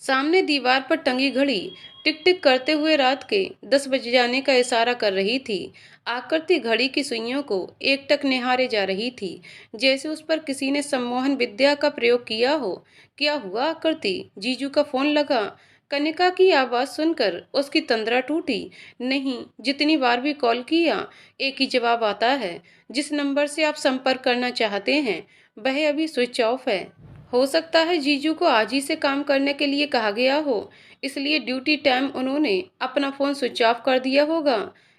सामने दीवार पर टंगी घड़ी टिक टिक करते हुए रात के 10 बज जाने का इशारा कर रही थी। आकृति घड़ी की सुइयों को एकटक निहारे जा रही थी, जैसे उस पर किसी ने सम्मोहन विद्या का प्रयोग किया हो। क्या हुआ आकृति? जीजू का फोन लगा। कनिका की आवाज सुनकर उसकी तंद्रा टूटी। नहीं, जितनी बार भी कॉल किया एक ही जवाब आता है। जिस नंबर से आप संपर्क करना चाहते हैं वह अभी स्विच ऑफ है। हो सकता है जीजू को आज ही से काम करने के लिए कहा गया हो, इसलिए ड्यूटी टाइम उन्होंने अपना फोन स्विच ऑफ कर दिया होगा।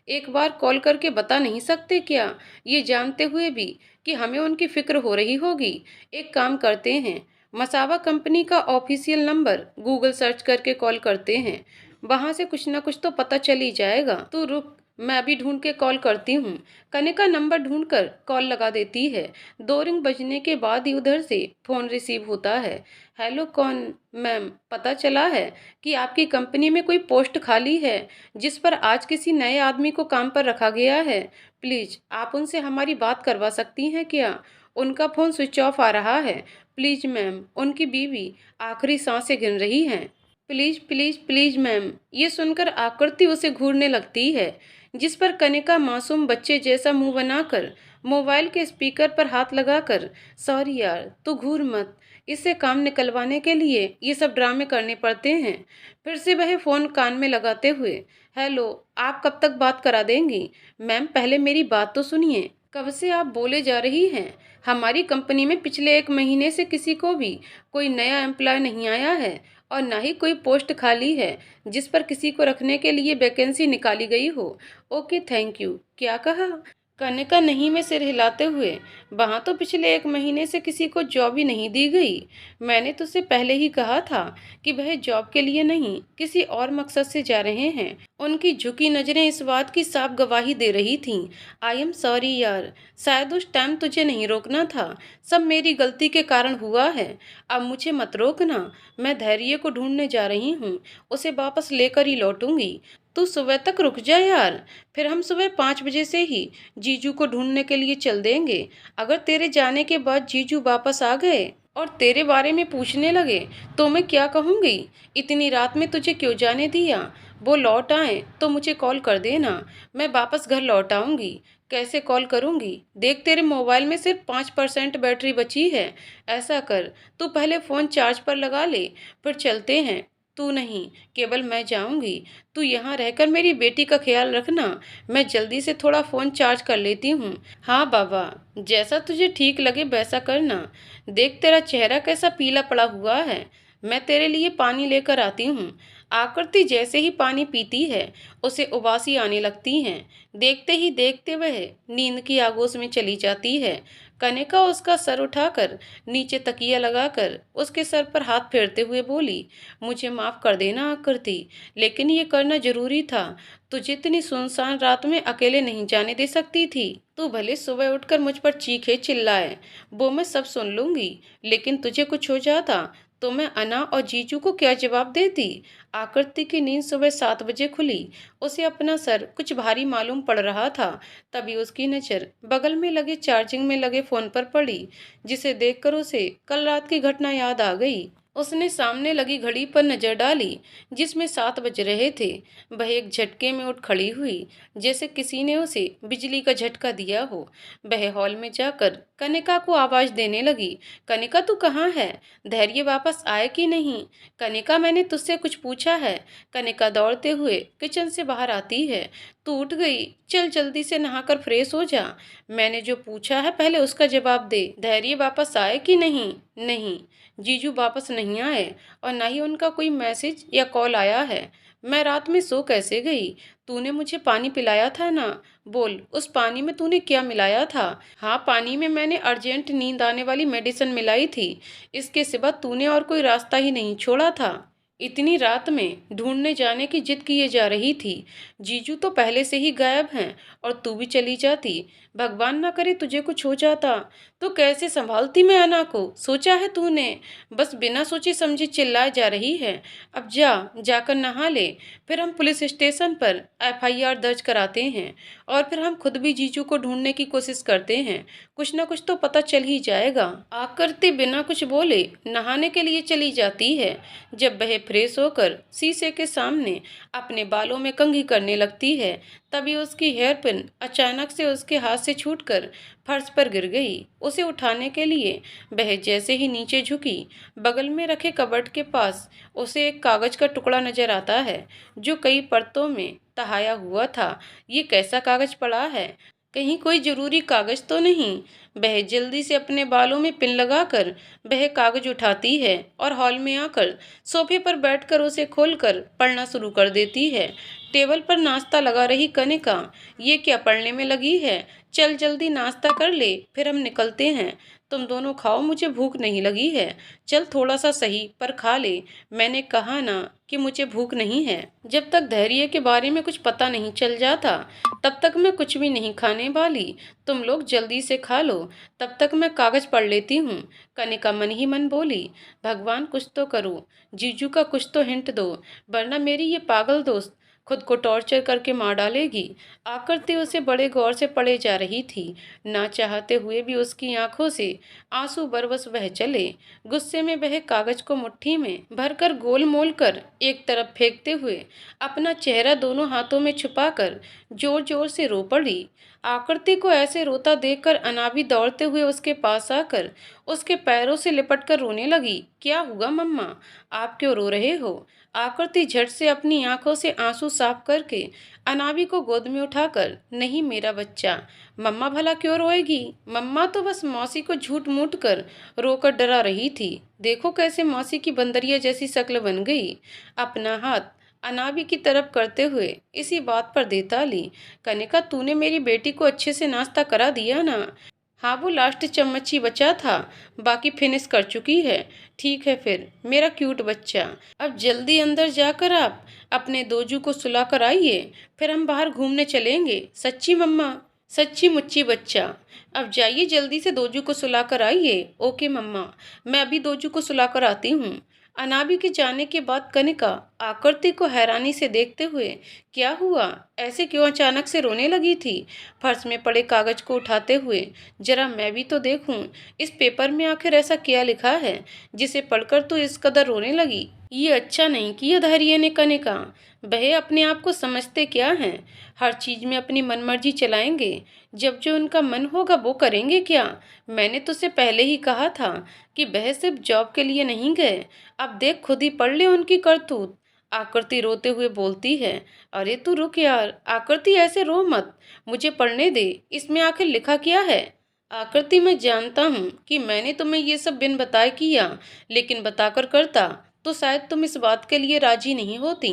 एक बार कॉल करके बता नहीं सकते क्या, ये जानते हुए भी कि हमें उनकी फिक्र हो रही होगी। एक काम करते हैं, मसाबा कंपनी का ऑफिशियल नंबर गूगल सर्च करके कॉल करते हैं। वहां से कुछ ना कुछ तो पता चल ही जाएगा। तू रुक, मैं अभी ढूंढ के कॉल करती हूँ। कनिका नंबर ढूंढकर कॉल लगा देती है। 2 रिंग बजने के बाद ही उधर से फोन रिसीव होता है। हेलो, कौन? मैम, पता चला है कि आपकी कंपनी में कोई पोस्ट खाली है जिस पर आज किसी नए आदमी को काम पर रखा गया है। प्लीज आप उनसे हमारी बात करवा सकती हैं क्या? उनका फोन स्विच ऑफ आ रहा है। प्लीज मैम, उनकी बीवी आखिरी सांसें गिन रही हैं। Please please please ma'am. ये सुनकर आकृति उसे घूरने लगती है, जिस पर कनिका मासूम बच्चे जैसा मुंह बनाकर मोबाइल के स्पीकर पर हाथ लगाकर, सॉरी यार, तू घूर मत, इससे काम निकलवाने के लिए ये सब ड्रामे करने पड़ते हैं। फिर से वह फोन कान में लगाते हुए, हेलो, आप कब तक बात करा देंगी? मैम, पहले मेरी बात तो सुनिए। कब से आप बोले जा रही हैं? हमारी कंपनी में पिछले 1 महीने से किसी को भी कोई नया एम्प्लॉय नहीं आया है और ना ही कोई पोस्ट खाली है जिस पर किसी को रखने के लिए वैकेंसी निकाली गई हो। Okay, thank you. क्या कहा? कनिका नहीं में सिर हिलाते हुए, वहां तो पिछले 1 महीने से किसी को जॉब ही नहीं दी गई। मैंने तुझसे पहले ही कहा था कि वह जॉब के लिए नहीं किसी और मकसद से जा रहे हैं। उनकी झुकी नजरें इस बात की साफ गवाही दे रही थीं। आई एम सॉरी यार, शायद उस टाइम तुझे नहीं रोकना था। सब मेरी गलती के कारण हुआ है। अब मुझे मत रोकना। मैं धैर्य को ढूंढने जा रही हूँ, उसे वापस लेकर ही लौटूंगी। तू सुबह तक रुक जा यार, फिर हम सुबह 5 बजे से ही जीजू को ढूंढने के लिए चल देंगे। अगर तेरे जाने के बाद जीजू वापस आ गए और तेरे बारे में पूछने लगे तो मैं क्या कहूँगी? इतनी रात में तुझे क्यों जाने दिया? वो लौट आए तो मुझे कॉल कर देना, मैं वापस घर लौट आऊँगी। कैसे कॉल करूँगी? देख, तेरे मोबाइल में सिर्फ 5% बैटरी बची है। ऐसा कर, तू पहले फ़ोन चार्ज पर लगा ले, फिर चलते हैं। तू नहीं, केवल मैं जाऊंगी। तू यहाँ रहकर मेरी बेटी का ख्याल रखना। मैं जल्दी से थोड़ा फ़ोन चार्ज कर लेती हूँ। हाँ बाबा, जैसा तुझे ठीक लगे वैसा करना। देख, तेरा चेहरा कैसा पीला पड़ा हुआ है। मैं तेरे लिए पानी लेकर आती हूँ। आकृति जैसे ही पानी पीती है उसे उबासी आने लगती हैं। देखते ही देखते वह नींद की आगोश में चली जाती है। कनिका उसका सर उठाकर नीचे तकिया लगाकर उसके सर पर हाथ फेरते हुए बोली, मुझे माफ कर देना आकृति, लेकिन ये करना जरूरी था। तुझे इतनी सुनसान रात में अकेले नहीं जाने दे सकती थी। तू भले सुबह उठकर मुझ पर चीखे चिल्लाए, वो मैं सब सुन लूंगी, लेकिन तुझे कुछ हो जाता तो मैं अना और जीजू को क्या जवाब देती? आकृति की नींद सुबह 7 बजे खुली। उसे अपना सर कुछ भारी मालूम पड़ रहा था। तभी उसकी नजर बगल में लगे चार्जिंग में लगे फोन पर पड़ी, जिसे देखकर उसे कल रात की घटना याद आ गई। उसने सामने लगी घड़ी पर नजर डाली, जिसमें 7 बज रहे थे। वह एक झटके में उठ खड़ी हुई, जैसे किसी ने उसे बिजली का झटका दिया हो। वह हॉल में जाकर कनिका को आवाज देने लगी, कनिका, तू कहाँ है? धैर्य वापस आए कि नहीं? कनिका, मैंने तुझसे कुछ पूछा है। कनिका दौड़ते हुए किचन से बाहर आती है। तू उठ गई? चल जल्दी से नहाकर फ्रेश हो जा। मैंने जो पूछा है पहले उसका जवाब दे। धैर्य वापस आए कि नहीं? नहीं, जीजू वापस नहीं आए और ना ही उनका कोई मैसेज या कॉल आया है। मैं रात में सो कैसे गई? तूने मुझे पानी पिलाया था ना? बोल, उस पानी में तूने क्या मिलाया था? हाँ, पानी में मैंने अर्जेंट नींद आने वाली मेडिसिन मिलाई थी। इसके सिवा तूने और कोई रास्ता ही नहीं छोड़ा था। इतनी रात में ढूंढने जाने की जिद किए जा रही थी। जीजू तो पहले से ही गायब हैं और तू भी चली जाती। भगवान ना करे तुझे कुछ हो जाता तो कैसे संभालती मैं अना को? सोचा है तूने? बस बिना सोचे समझे चिल्लाए जा रही है। अब जाकर नहा ले, फिर हम पुलिस स्टेशन पर एफआईआर दर्ज कराते हैं और फिर हम खुद भी जीजू को ढूंढने की कोशिश करते हैं। कुछ न कुछ तो पता चल ही जाएगा। आकृति बिना कुछ बोले नहाने के लिए चली जाती है। जब वह फ्रेश होकर शीशे के सामने अपने बालों में कंघी करने लगती है, तभी उसकी हेयर पिन अचानक से उसके हाथ से छूटकर फर्श पर गिर गई। उसे उठाने के लिए वह जैसे ही नीचे झुकी, बगल में रखे कबर्ड के पास उसे एक कागज का टुकड़ा नजर आता है, जो कई परतों में तहाया हुआ था। ये कैसा कागज पड़ा है? कहीं कोई जरूरी कागज तो नहीं? वह जल्दी से अपने बालों में पिन लगाकर वह कागज उठाती है और हॉल में आकर सोफे पर बैठकर उसे खोलकर पढ़ना शुरू कर देती है। टेबल पर नाश्ता लगा रही कनिका ये क्या पढ़ने में लगी है? चल जल्दी नाश्ता कर ले, फिर हम निकलते हैं। तुम दोनों खाओ, मुझे भूख नहीं लगी है। चल थोड़ा सा सही पर खा ले। मैंने कहा ना कि मुझे भूख नहीं है। जब तक धैर्य के बारे में कुछ पता नहीं चल जाता, तब तक मैं कुछ भी नहीं खाने वाली। तुम लोग जल्दी से खा लो, तब तक मैं कागज पढ़ लेती हूँ। कनिका मन ही मन बोली, भगवान कुछ तो करो, जीजू का कुछ तो हिंट दो, वरना मेरी ये पागल दोस्त खुद को टॉर्चर करके मार डालेगी। आकृति उसे बड़े गौर से पढ़े जा रही थी। ना चाहते हुए भी उसकी आंखों से आंसू बरबस बह चले। गुस्से में वह कागज को मुट्ठी में भरकर गोल मोल कर एक तरफ फेंकते हुए अपना चेहरा दोनों हाथों में छुपाकर जोर जोर से रो पड़ी। आकृति को ऐसे रोता देखकर अनाबी दौड़ते हुए उसके पास आकर उसके पैरों से लिपटकर रोने लगी। क्या हुआ मम्मा, आप क्यों रो रहे हो? आकृति झट से अपनी आंखों से आंसू साफ करके अनाबी को गोद में उठाकर, नहीं मेरा बच्चा, मम्मा भला क्यों रोएगी? मम्मा तो बस मौसी को झूठ मूठ कर रोकर डरा रही थी। देखो कैसे मौसी की बंदरिया जैसी शक्ल बन गई। अपना हाथ अनाबी की तरफ करते हुए इसी बात पर देता ली, कनिका तूने मेरी बेटी को अच्छे से नाश्ता करा दिया ना? हाँ, वो लास्ट चम्मच ही बचा था, बाकी फिनिश कर चुकी है। ठीक है फिर मेरा क्यूट बच्चा, अब जल्दी अंदर जाकर आप अपने दोजू को सुला कर आइए, फिर हम बाहर घूमने चलेंगे। सच्ची मम्मा? सच्ची मुच्ची बच्चा, अब जाइए जल्दी से दोजू को सुला कर आइए। ओके मम्मा, मैं अभी दोजू को सुला कर आती हूँ। अनाबी के जाने के बाद कनिका आकृति को हैरानी से देखते हुए, क्या हुआ, ऐसे क्यों अचानक से रोने लगी थी? फर्श में पड़े कागज को उठाते हुए, जरा मैं भी तो देखूं, इस पेपर में आखिर ऐसा क्या लिखा है जिसे पढ़कर तू इस कदर रोने लगी? ये अच्छा नहीं किया धैर्य ने कनिका। वह अपने आप को समझते क्या हैं? हर चीज में अपनी मनमर्जी चलाएंगे, जब जो उनका मन होगा वो करेंगे क्या? मैंने तुझसे पहले ही कहा था कि वह सिर्फ जॉब के लिए नहीं गए। अब देख खुद ही पढ़ ले उनकी करतूत। आकृति रोते हुए बोलती है। अरे तू रुक यार, आकृति ऐसे रो मत, मुझे पढ़ने दे, इसमें आखिर लिखा क्या है? आकृति मैं जानता हूँ कि मैंने तुम्हें ये सब बिन बताए किया, लेकिन बताकर करता तो शायद तुम इस बात के लिए राजी नहीं होती।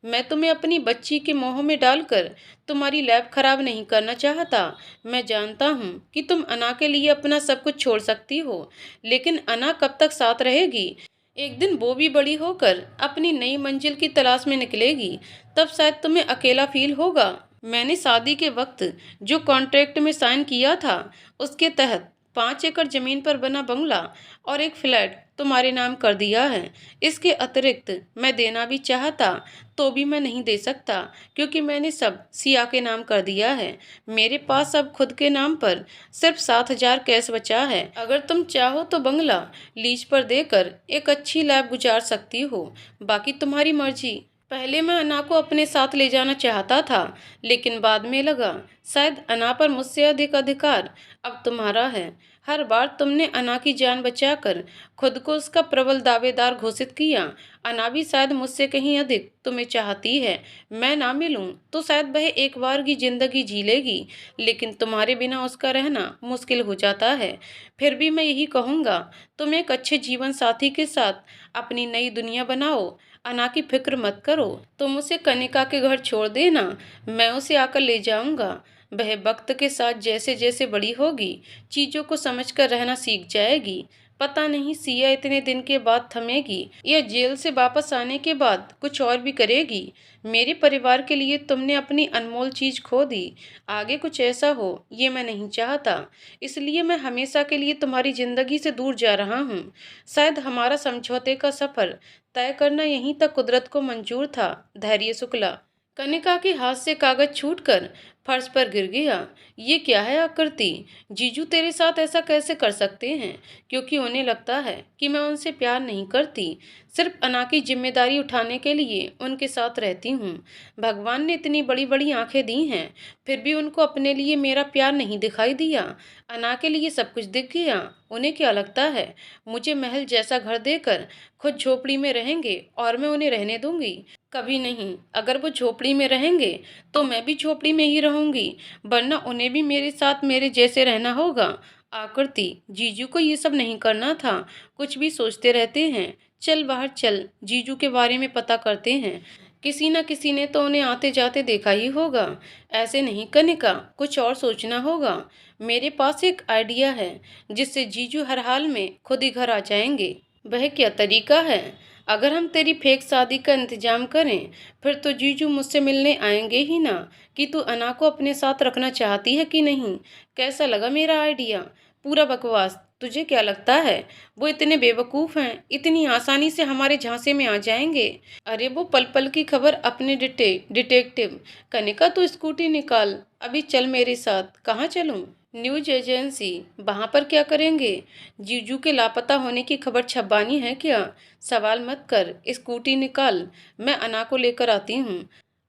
मैं तुम्हें अपनी बच्ची के मोह में डालकर तुम्हारी लैब खराब नहीं करना चाहता। मैं जानता हूँ कि तुम अना के लिए अपना सब कुछ छोड़ सकती हो, लेकिन अना कब तक साथ रहेगी? एक दिन वो भी बड़ी होकर अपनी नई मंजिल की तलाश में निकलेगी, तब शायद तुम्हें अकेला फील होगा। मैंने शादी के वक्त जो कॉन्ट्रैक्ट में साइन किया था, उसके तहत 5 एकड़ जमीन पर बना बंगला और एक फ्लैट तुम्हारे नाम कर दिया है। इसके अतिरिक्त मैं देना भी चाहता तो भी मैं नहीं दे सकता, क्योंकि मैंने सब सिया के नाम कर दिया है। मेरे पास अब खुद के नाम पर सिर्फ 7,000 कैश बचा है। अगर तुम चाहो तो बंगला लीज पर देकर एक अच्छी लाइफ गुजार सकती हो, बाकी तुम्हारी मर्जी। पहले मैं अना को अपने साथ ले जाना चाहता था, लेकिन बाद में लगा शायद अना पर मुझसे अधिक अधिकार अब तुम्हारा है। हर बार तुमने अना की जान बचाकर खुद को उसका प्रबल दावेदार घोषित किया। अना भी शायद मुझसे कहीं अधिक तुम्हें चाहती है। मैं ना मिलूं तो शायद वह एक बार की जिंदगी जी लेगी, लेकिन तुम्हारे बिना उसका रहना मुश्किल हो जाता है। फिर भी मैं यही कहूँगा, तुम एक अच्छे जीवन साथी के साथ अपनी नई दुनिया बनाओ। अना की फिक्र मत करो, तुम उसे कनिका के घर छोड़ देना, मैं उसे आकर ले जाऊंगा। वह वक्त के साथ जैसे जैसे बड़ी होगी, चीजों को समझकर रहना सीख जाएगी। पता नहीं सिया इतने दिन के बाद थमेगी या जेल से वापस आने के बाद कुछ और भी करेगी। मेरे परिवार के लिए तुमने अपनी अनमोल चीज खो दी, आगे कुछ ऐसा हो ये मैं नहीं चाहता। इसलिए मैं हमेशा के लिए तुम्हारी जिंदगी से दूर जा रहा हूँ। शायद हमारा समझौते का सफर तय करना यहीं तक कुदरत को मंजूर था। धैर्य शुक्ला। कनिका के हाथ से कागज छूटकर फर्श पर गिर गया। ये क्या है आकृति? जीजू तेरे साथ ऐसा कैसे कर सकते हैं? क्योंकि उन्हें लगता है कि मैं उनसे प्यार नहीं करती, सिर्फ अना की जिम्मेदारी उठाने के लिए उनके साथ रहती हूँ। भगवान ने इतनी बड़ी बड़ी आंखें दी हैं, फिर भी उनको अपने लिए मेरा प्यार नहीं दिखाई दिया। अना के लिए सब कुछ दिख गया। उन्हें क्या लगता है मुझे महल जैसा घर देकर खुद झोपड़ी में रहेंगे और मैं उन्हें रहने दूंगी? कभी नहीं। अगर वो झोपड़ी में रहेंगे तो मैं भी झोपड़ी में ही रहूंगी, वरना उन्हें भी मेरे साथ मेरे जैसे रहना होगा। आकृति, जीजू को ये सब नहीं करना था। कुछ भी सोचते रहते हैं। चल बाहर चल, जीजू के बारे में पता करते हैं। किसी न किसी ने तो उन्हें आते जाते देखा ही होगा। ऐसे नहीं कनिका, कुछ और सोचना होगा। मेरे पास एक आइडिया है जिससे जीजू हर हाल में खुद ही घर आ जाएंगे। वह क्या तरीका है? अगर हम तेरी फेक शादी का इंतजाम करें, फिर तो जीजू मुझसे मिलने आएंगे ही ना कि तू अना को अपने साथ रखना चाहती है कि नहीं। कैसा लगा मेरा आइडिया? पूरा बकवास। तुझे क्या लगता है वो इतने बेवकूफ़ हैं, इतनी आसानी से हमारे झांसे में आ जाएंगे? अरे वो पल पल की खबर अपने डिटेक्टिव। कनिका तू स्कूटी निकाल, अभी चल मेरे साथ। कहाँ चलूं? News agency. वहां पर क्या करेंगे? जीजू के लापता होने की खबर छपवानी है क्या? सवाल मत कर, स्कूटी निकाल, मैं अना को लेकर आती हूँ।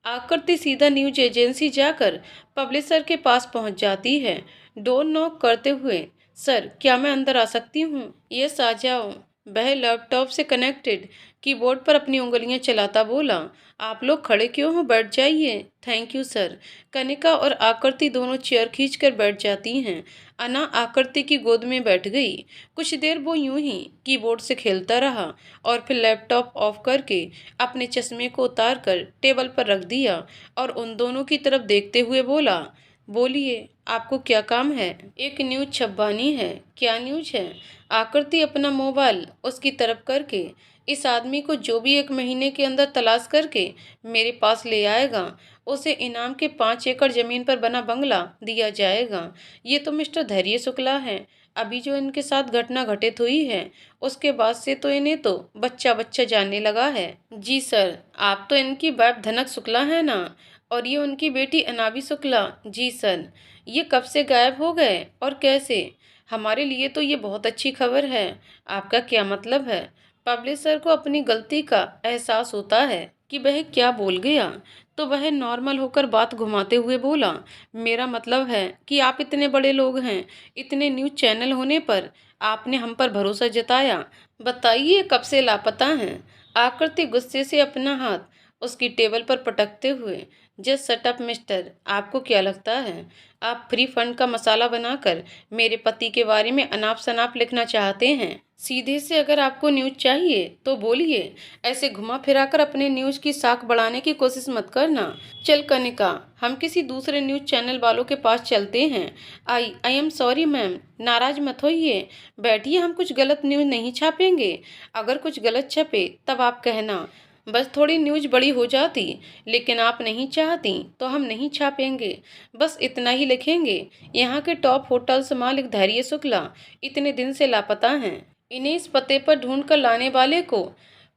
आकृति सीधा न्यूज एजेंसी जाकर पब्लिशर के पास पहुंच जाती है, डोर नॉक करते हुए। सर, क्या मैं अंदर आ सकती हूँ? यस, आ जाओ। वह लैपटॉप से कनेक्टेड कीबोर्ड पर अपनी उंगलियां चलाता बोला। आप लोग खड़े क्यों हो? बैठ जाइए। Thank you sir. कनिका और आकृति दोनों चेयर खींचकर बैठ जाती हैं। अना आकृति की गोद में बैठ गई। कुछ देर वो यूं ही कीबोर्ड से खेलता रहा और फिर लैपटॉप ऑफ करके अपने चश्मे को उतार कर टेबल पर रख दिया और उन दोनों की तरफ देखते हुए बोला, बोलिए, आपको क्या काम है? एक न्यूज छपवानी है। क्या न्यूज है? आकृति अपना मोबाइल उसकी तरफ करके, इस आदमी को जो भी 1 महीने के अंदर तलाश करके मेरे पास ले आएगा, उसे इनाम के 5 एकड़ जमीन पर बना बंगला दिया जाएगा। ये तो मिस्टर धैर्य शुक्ला है। अभी जो इनके साथ घटना घटित हुई है, उसके बाद से तो इन्हें तो बच्चा बच्चा जानने लगा है। जी सर। आप तो इनकी वाइफ धनक शुक्ला है ना? और ये उनकी बेटी अनावी शुक्ला। जी सर। ये कब से गायब हो गए और कैसे? हमारे लिए तो ये बहुत अच्छी खबर है। आपका क्या मतलब है? पब्लिशर को अपनी गलती का एहसास होता है कि वह क्या बोल गया, तो वह नॉर्मल होकर बात घुमाते हुए बोला, मेरा मतलब है कि आप इतने बड़े लोग हैं, इतने न्यूज़ चैनल होने पर आपने हम पर भरोसा जताया। बताइए कब से लापता हैं? आकृति गुस्से से अपना हाथ उसकी टेबल पर पटकते हुए, जस्ट शट मिस्टर। आपको क्या लगता है आप फ्री फंड का मसाला बनाकर मेरे पति के बारे में अनाप शनाप लिखना चाहते हैं? सीधे से अगर आपको न्यूज चाहिए तो बोलिए, ऐसे घुमा फिराकर अपने न्यूज की साख बढ़ाने की कोशिश मत करना। चल कनिका, हम किसी दूसरे न्यूज चैनल वालों के पास चलते हैं। आई एम सॉरी मैम, नाराज मत होइए। बैठिए, हम कुछ गलत न्यूज नहीं छापेंगे। अगर कुछ गलत छपे तब आप कहना। बस थोड़ी न्यूज बड़ी हो जाती, लेकिन आप नहीं चाहती तो हम नहीं छापेंगे। बस इतना ही लिखेंगे, यहाँ के टॉप होटल्स मालिक धैर्य शुक्ला इतने दिन से लापता हैं। इन्हें इस पते पर ढूंढ कर लाने वाले को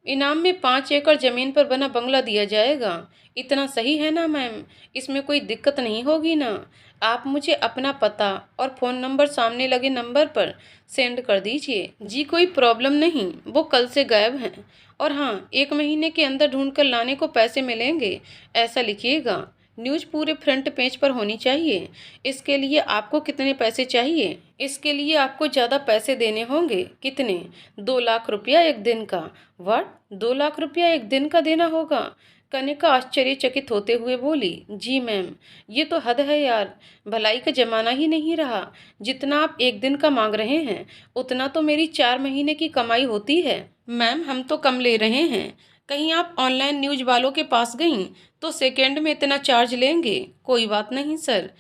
इनाम में 5 एकड़ जमीन पर बना बंगला दिया जाएगा। इतना सही है ना मैम? इसमें कोई दिक्कत नहीं होगी ना? आप मुझे अपना पता और फ़ोन नंबर सामने लगे नंबर पर सेंड कर दीजिए। जी कोई प्रॉब्लम नहीं, वो कल से गायब हैं। और हाँ, 1 महीने के अंदर ढूंढ कर लाने को पैसे मिलेंगे, ऐसा लिखिएगा। न्यूज़ पूरे फ्रंट पेज पर होनी चाहिए। इसके लिए आपको कितने पैसे चाहिए? इसके लिए आपको ज़्यादा पैसे देने होंगे। कितने? 2 लाख रुपया 1 दिन का। व्हाट? 2 लाख रुपया 1 दिन का देना होगा? कनिका आश्चर्यचकित होते हुए बोली, जी मैम, ये तो हद है यार। भलाई का जमाना ही नहीं रहा। जितना आप 1 दिन का मांग रहे हैं, उतना तो मेरी 4 महीने की कमाई होती है। मैम, हम तो कम ले रहे हैं। कहीं आप ऑनलाइन न्यूज वालों के पास गईं तो सेकंड में इतना चार्ज लेंगे? कोई बात नहीं सर,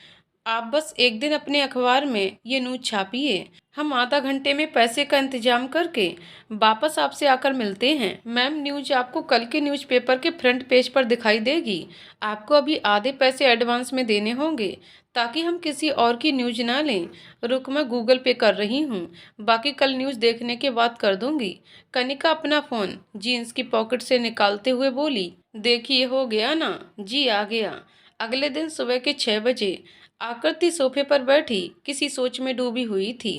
आप बस 1 दिन अपने अखबार में ये न्यूज छापिए। हम आधा घंटे में पैसे का इंतजाम करके वापस आपसे आकर मिलते हैं। मैम, न्यूज आपको कल के न्यूज़पेपर के फ्रंट पेज पर दिखाई देगी। आपको अभी आधे पैसे एडवांस में देने होंगे ताकि हम किसी और की न्यूज ना लें। रुक, मैं गूगल पे कर रही हूँ, बाकी कल न्यूज़ देखने के बाद कर दूंगी। कनिका अपना फ़ोन जीन्स की पॉकेट से निकालते हुए बोली, देखिए हो गया ना? जी आ गया। अगले दिन सुबह के 6 बजे आकृति सोफे पर बैठी किसी सोच में डूबी हुई थी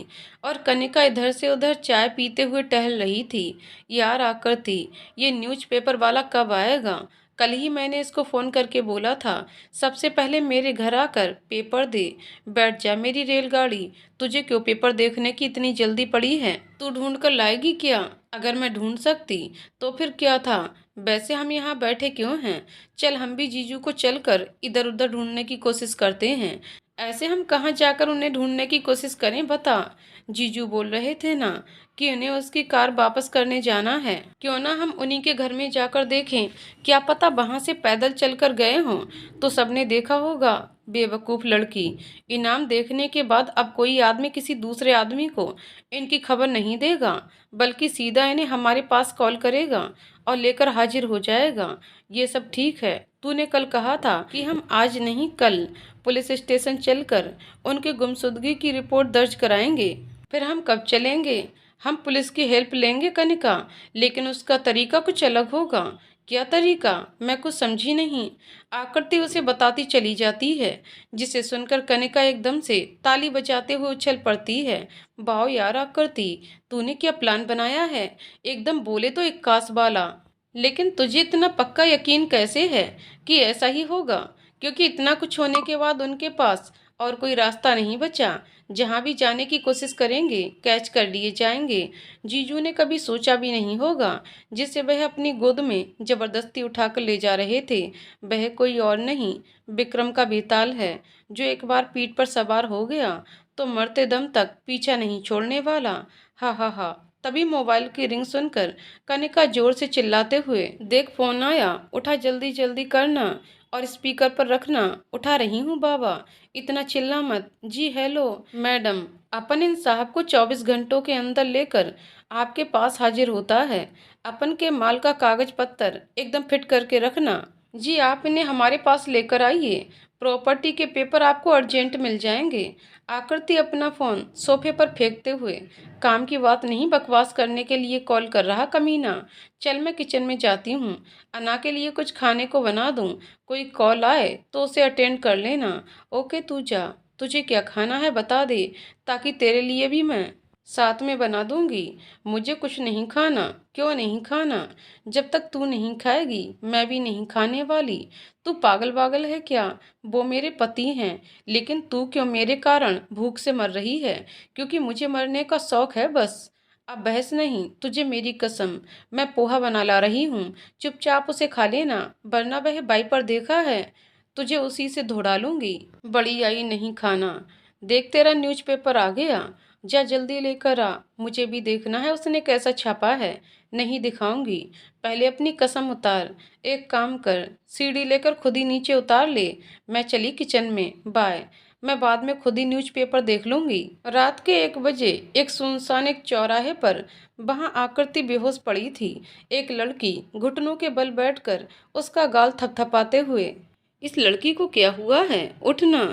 और कनिका इधर से उधर चाय पीते हुए टहल रही थी। यार आकृति, ये न्यूज़पेपर वाला कब आएगा? कल ही मैंने इसको फोन करके बोला था सबसे पहले मेरे घर आकर पेपर दे। बैठ जा मेरी रेलगाड़ी। तुझे क्यों पेपर देखने की इतनी जल्दी पड़ी है? तू ढूंढ कर लाएगी क्या? अगर मैं ढूंढ सकती तो फिर क्या था? वैसे हम यहाँ बैठे क्यों हैं? चल हम भी जीजू को चलकर इधर उधर ढूंढने की कोशिश करते हैं। ऐसे हम कहाँ जाकर उन्हें ढूंढने की कोशिश करें बता? जीजू बोल रहे थे ना कि उन्हें उसकी कार वापस करने जाना है। क्यों ना हम उन्हीं के घर में जाकर देखें, क्या पता वहां से पैदल चलकर गए हों तो सबने देखा होगा। बेवकूफ लड़की, इनाम देखने के बाद अब कोई आदमी किसी दूसरे आदमी को इनकी खबर नहीं देगा, बल्कि सीधा इन्हें हमारे पास कॉल करेगा और लेकर हाजिर हो जाएगा। ये सब ठीक है। तूने कल कहा था कि हम आज नहीं कल पुलिस स्टेशन चलकर उनके गुमशुदगी की रिपोर्ट दर्ज कराएंगे। फिर हम कब चलेंगे? हम पुलिस की हेल्प लेंगे कनिका, लेकिन उसका तरीका कुछ अलग होगा। क्या तरीका? मैं कुछ समझी नहीं। आकृति उसे बताती चली जाती है, जिसे सुनकर कनिका एकदम से ताली बजाते हुए उछल पड़ती है। वाह यार आकृति, तूने क्या प्लान बनाया है? एकदम बोले तो इक्कास वाला। लेकिन तुझे इतना पक्का यकीन कैसे है कि ऐसा ही होगा? क्योंकि इतना कुछ होने के बाद उनके पास और कोई रास्ता नहीं बचा। जहां भी जाने की कोशिश करेंगे कैच कर लिए जाएंगे। जीजू ने कभी सोचा भी नहीं होगा जिसे वह अपनी गोद में जबरदस्ती उठाकर ले जा रहे थे। वह कोई और नहीं, विक्रम का बेताल है, जो एक बार पीठ पर सवार हो गया तो मरते दम तक पीछा नहीं छोड़ने वाला। हा हा हा। तभी मोबाइल की रिंग सुनकर कनिका जोर से चिल्लाते हुए, देख फोन आया, उठा जल्दी जल्दी करना और स्पीकर पर रखना। उठा रही हूँ बाबा, इतना चिल्ला मत। जी हेलो मैडम, अपन इन साहब को 24 घंटों के अंदर लेकर आपके पास हाजिर होता है। अपन के माल का कागज पत्तर एकदम फिट करके रखना। जी आप इन्हें हमारे पास लेकर आइए, प्रॉपर्टी के पेपर आपको अर्जेंट मिल जाएंगे। आकृति अपना फोन सोफे पर फेंकते हुए, काम की बात नहीं बकवास करने के लिए कॉल कर रहा कमीना। चल मैं किचन में जाती हूँ, अना के लिए कुछ खाने को बना दूँ। कोई कॉल आए तो उसे अटेंड कर लेना। ओके तू जा, तुझे क्या खाना है बता दे, ताकि तेरे लिए भी मैं साथ में बना दूंगी। मुझे कुछ नहीं खाना। क्यों नहीं खाना? जब तक तू नहीं खाएगी मैं भी नहीं खाने वाली। तू पागल वागल है क्या? वो मेरे पति हैं, लेकिन तू क्यों मेरे कारण भूख से मर रही है? क्योंकि मुझे मरने का शौक है बस। अब बहस नहीं, तुझे मेरी कसम। मैं पोहा बना ला रही हूँ, चुपचाप उसे खा लेना, वरना वह बाई पर देखा है तुझे उसी से धो डालूंगी। बड़ी आई नहीं खाना। देख तेरा न्यूज़पेपर आ गया, जा जल्दी लेकर आ, मुझे भी देखना है उसने कैसा छापा है। नहीं दिखाऊंगी, पहले अपनी कसम उतार। एक काम कर, सीढ़ी लेकर खुद ही नीचे उतार ले। मैं चली किचन में, बाय। मैं बाद में खुद ही न्यूज़पेपर देख लूंगी। रात के 1 बजे एक सुनसान एक चौराहे पर वहां आकृति बेहोश पड़ी थी। एक लड़की घुटनों के बल बैठकर उसका गाल थपथपाते हुए, इस लड़की को क्या हुआ है, उठना।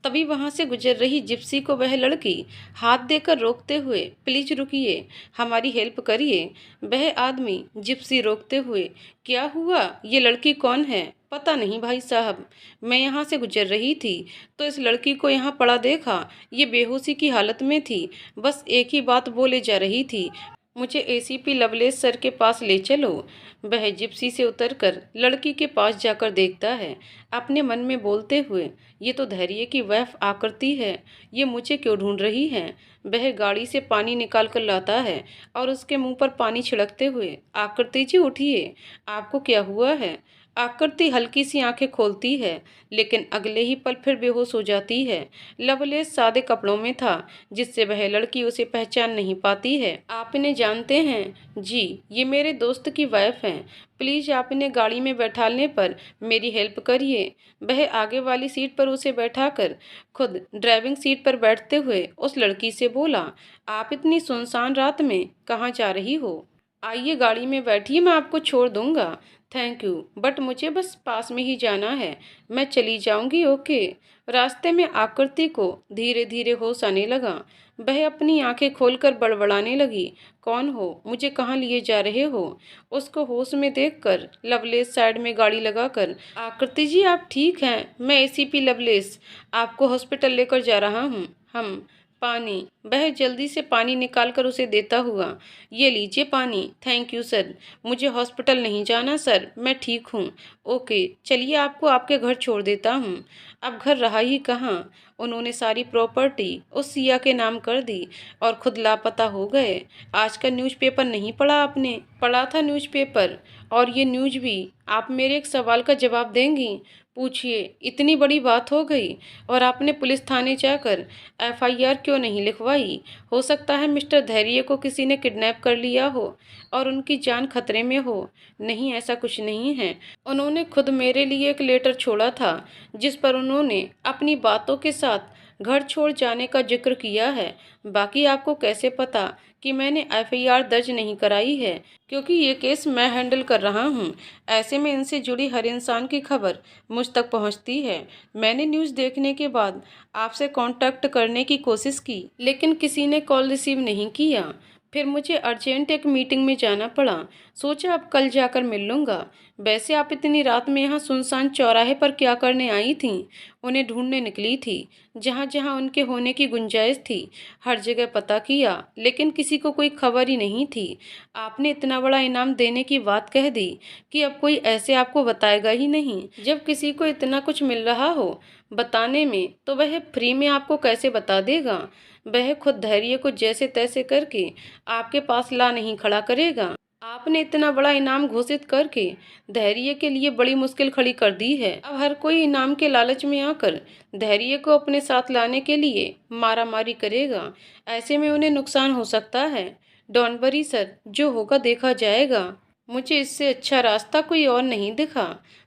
तभी वहां से गुजर रही जिप्सी को वह लड़की हाथ देकर रोकते हुए, प्लीज रुकिए, हमारी हेल्प करिए। वह आदमी जिप्सी रोकते हुए, क्या हुआ, ये लड़की कौन है? पता नहीं भाई साहब, मैं यहाँ से गुजर रही थी तो इस लड़की को यहाँ पड़ा देखा। ये बेहोशी की हालत में थी, बस एक ही बात बोले जा रही थी, मुझे एसीपी लवलेश सर के पास ले चलो। वह जिप्सी से उतरकर लड़की के पास जाकर देखता है, अपने मन में बोलते हुए, ये तो धैर्य की वैफ आकृति है, ये मुझे क्यों ढूंढ रही है। वह गाड़ी से पानी निकाल कर लाता है और उसके मुंह पर पानी छिड़कते हुए, आकृति जी उठिए, आपको क्या हुआ है? आकृति हल्की सी आंखें खोलती है, लेकिन अगले ही पल फिर बेहोश हो जाती है। लवलेश सादे कपड़ों में था, जिससे वह लड़की उसे पहचान नहीं पाती है। आप इन्हें जानते हैं? जी, ये मेरे दोस्त की वाइफ हैं। प्लीज आप इन्हें गाड़ी में बैठाने पर मेरी हेल्प करिए। वह आगे वाली सीट पर उसे बैठाकर खुद ड्राइविंग सीट पर बैठते हुए उस लड़की से बोला, आप इतनी सुनसान रात में कहाँ जा रही हो? आइए गाड़ी में बैठिए, मैं आपको छोड़ दूंगा। थैंक यू, बट मुझे बस पास में ही जाना है, मैं चली जाऊंगी। ओके। रास्ते में आकृति को धीरे धीरे होश आने लगा। वह अपनी आंखें खोलकर बड़बड़ाने लगी। कौन हो? मुझे कहाँ लिए जा रहे हो? उसको होश में देखकर लवलेश साइड में गाड़ी लगाकर, आकृति जी आप ठीक हैं? मैं एसीपी लवलेश आपको हॉस्पिटल लेकर जा रहा हूँ। हम पानी। वह जल्दी से पानी निकाल कर उसे देता हुआ, ये लीजिए पानी। थैंक यू सर, मुझे हॉस्पिटल नहीं जाना सर, मैं ठीक हूँ। ओके चलिए आपको आपके घर छोड़ देता हूँ। अब घर रहा ही कहाँ, उन्होंने सारी प्रॉपर्टी उस सिया के नाम कर दी और खुद लापता हो गए। आज का न्यूज़पेपर नहीं पढ़ा आपने? पढ़ा था न्यूज़पेपर, और ये न्यूज़ भी। आप मेरे एक सवाल का जवाब देंगी? पूछिए। इतनी बड़ी बात हो गई और आपने पुलिस थाने जाकर एफआईआर क्यों नहीं लिखवाई? हो सकता है मिस्टर धैर्य को किसी ने किडनैप कर लिया हो और उनकी जान खतरे में हो। नहीं, ऐसा कुछ नहीं है। उन्होंने खुद मेरे लिए एक लेटर छोड़ा था जिस पर उन्होंने अपनी बातों के साथ घर छोड़ जाने का जिक्र किया है। बाकी आपको कैसे पता कि मैंने एफआईआर दर्ज नहीं कराई है? क्योंकि ये केस मैं हैंडल कर रहा हूँ। ऐसे में इनसे जुड़ी हर इंसान की खबर मुझ तक पहुँचती है। मैंने न्यूज़ देखने के बाद आपसे कांटेक्ट करने की कोशिश की, लेकिन किसी ने कॉल रिसीव नहीं किया। फिर मुझे अर्जेंट एक मीटिंग में जाना पड़ा। सोचा अब कल जाकर मिल लूँगा। वैसे आप इतनी रात में यहाँ सुनसान चौराहे पर क्या करने आई थीं? उन्हें ढूंढने निकली थी। जहाँ जहाँ उनके होने की गुंजाइश थी हर जगह पता किया, लेकिन किसी को कोई खबर ही नहीं थी। आपने इतना बड़ा इनाम देने की बात कह दी कि अब कोई ऐसे आपको बताएगा ही नहीं। जब किसी को इतना कुछ मिल रहा हो बताने में, तो वह फ्री में आपको कैसे बता देगा? वह खुद धैर्य को जैसे तैसे करके आपके पास ला नहीं खड़ा करेगा। आपने इतना बड़ा इनाम घोषित करके धैर्य के लिए बड़ी मुश्किल खड़ी कर दी है। अब हर कोई इनाम के लालच में आकर धैर्य को अपने साथ लाने के लिए मारामारी करेगा। ऐसे में उन्हें नुकसान हो सकता है। डोंट वरी सर, जो होगा देखा जाएगा। मुझे इससे अच्छा रास्ता कोई और नहीं दिखा।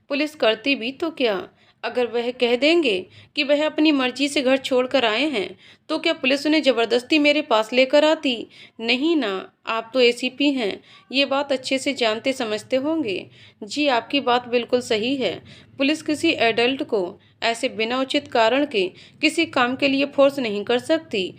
पुलिस करती भी तो क्या? अगर वह कह देंगे कि वह अपनी मर्जी से घर छोड़कर आए हैं, तो क्या पुलिस उन्हें जबरदस्ती मेरे पास लेकर आती? नहीं ना। आप तो एसीपी हैं, ये बात अच्छे से जानते समझते होंगे। जी आपकी बात बिल्कुल सही है। पुलिस किसी एडल्ट को ऐसे बिना उचित कारण के किसी काम के लिए फोर्स नहीं कर सकती।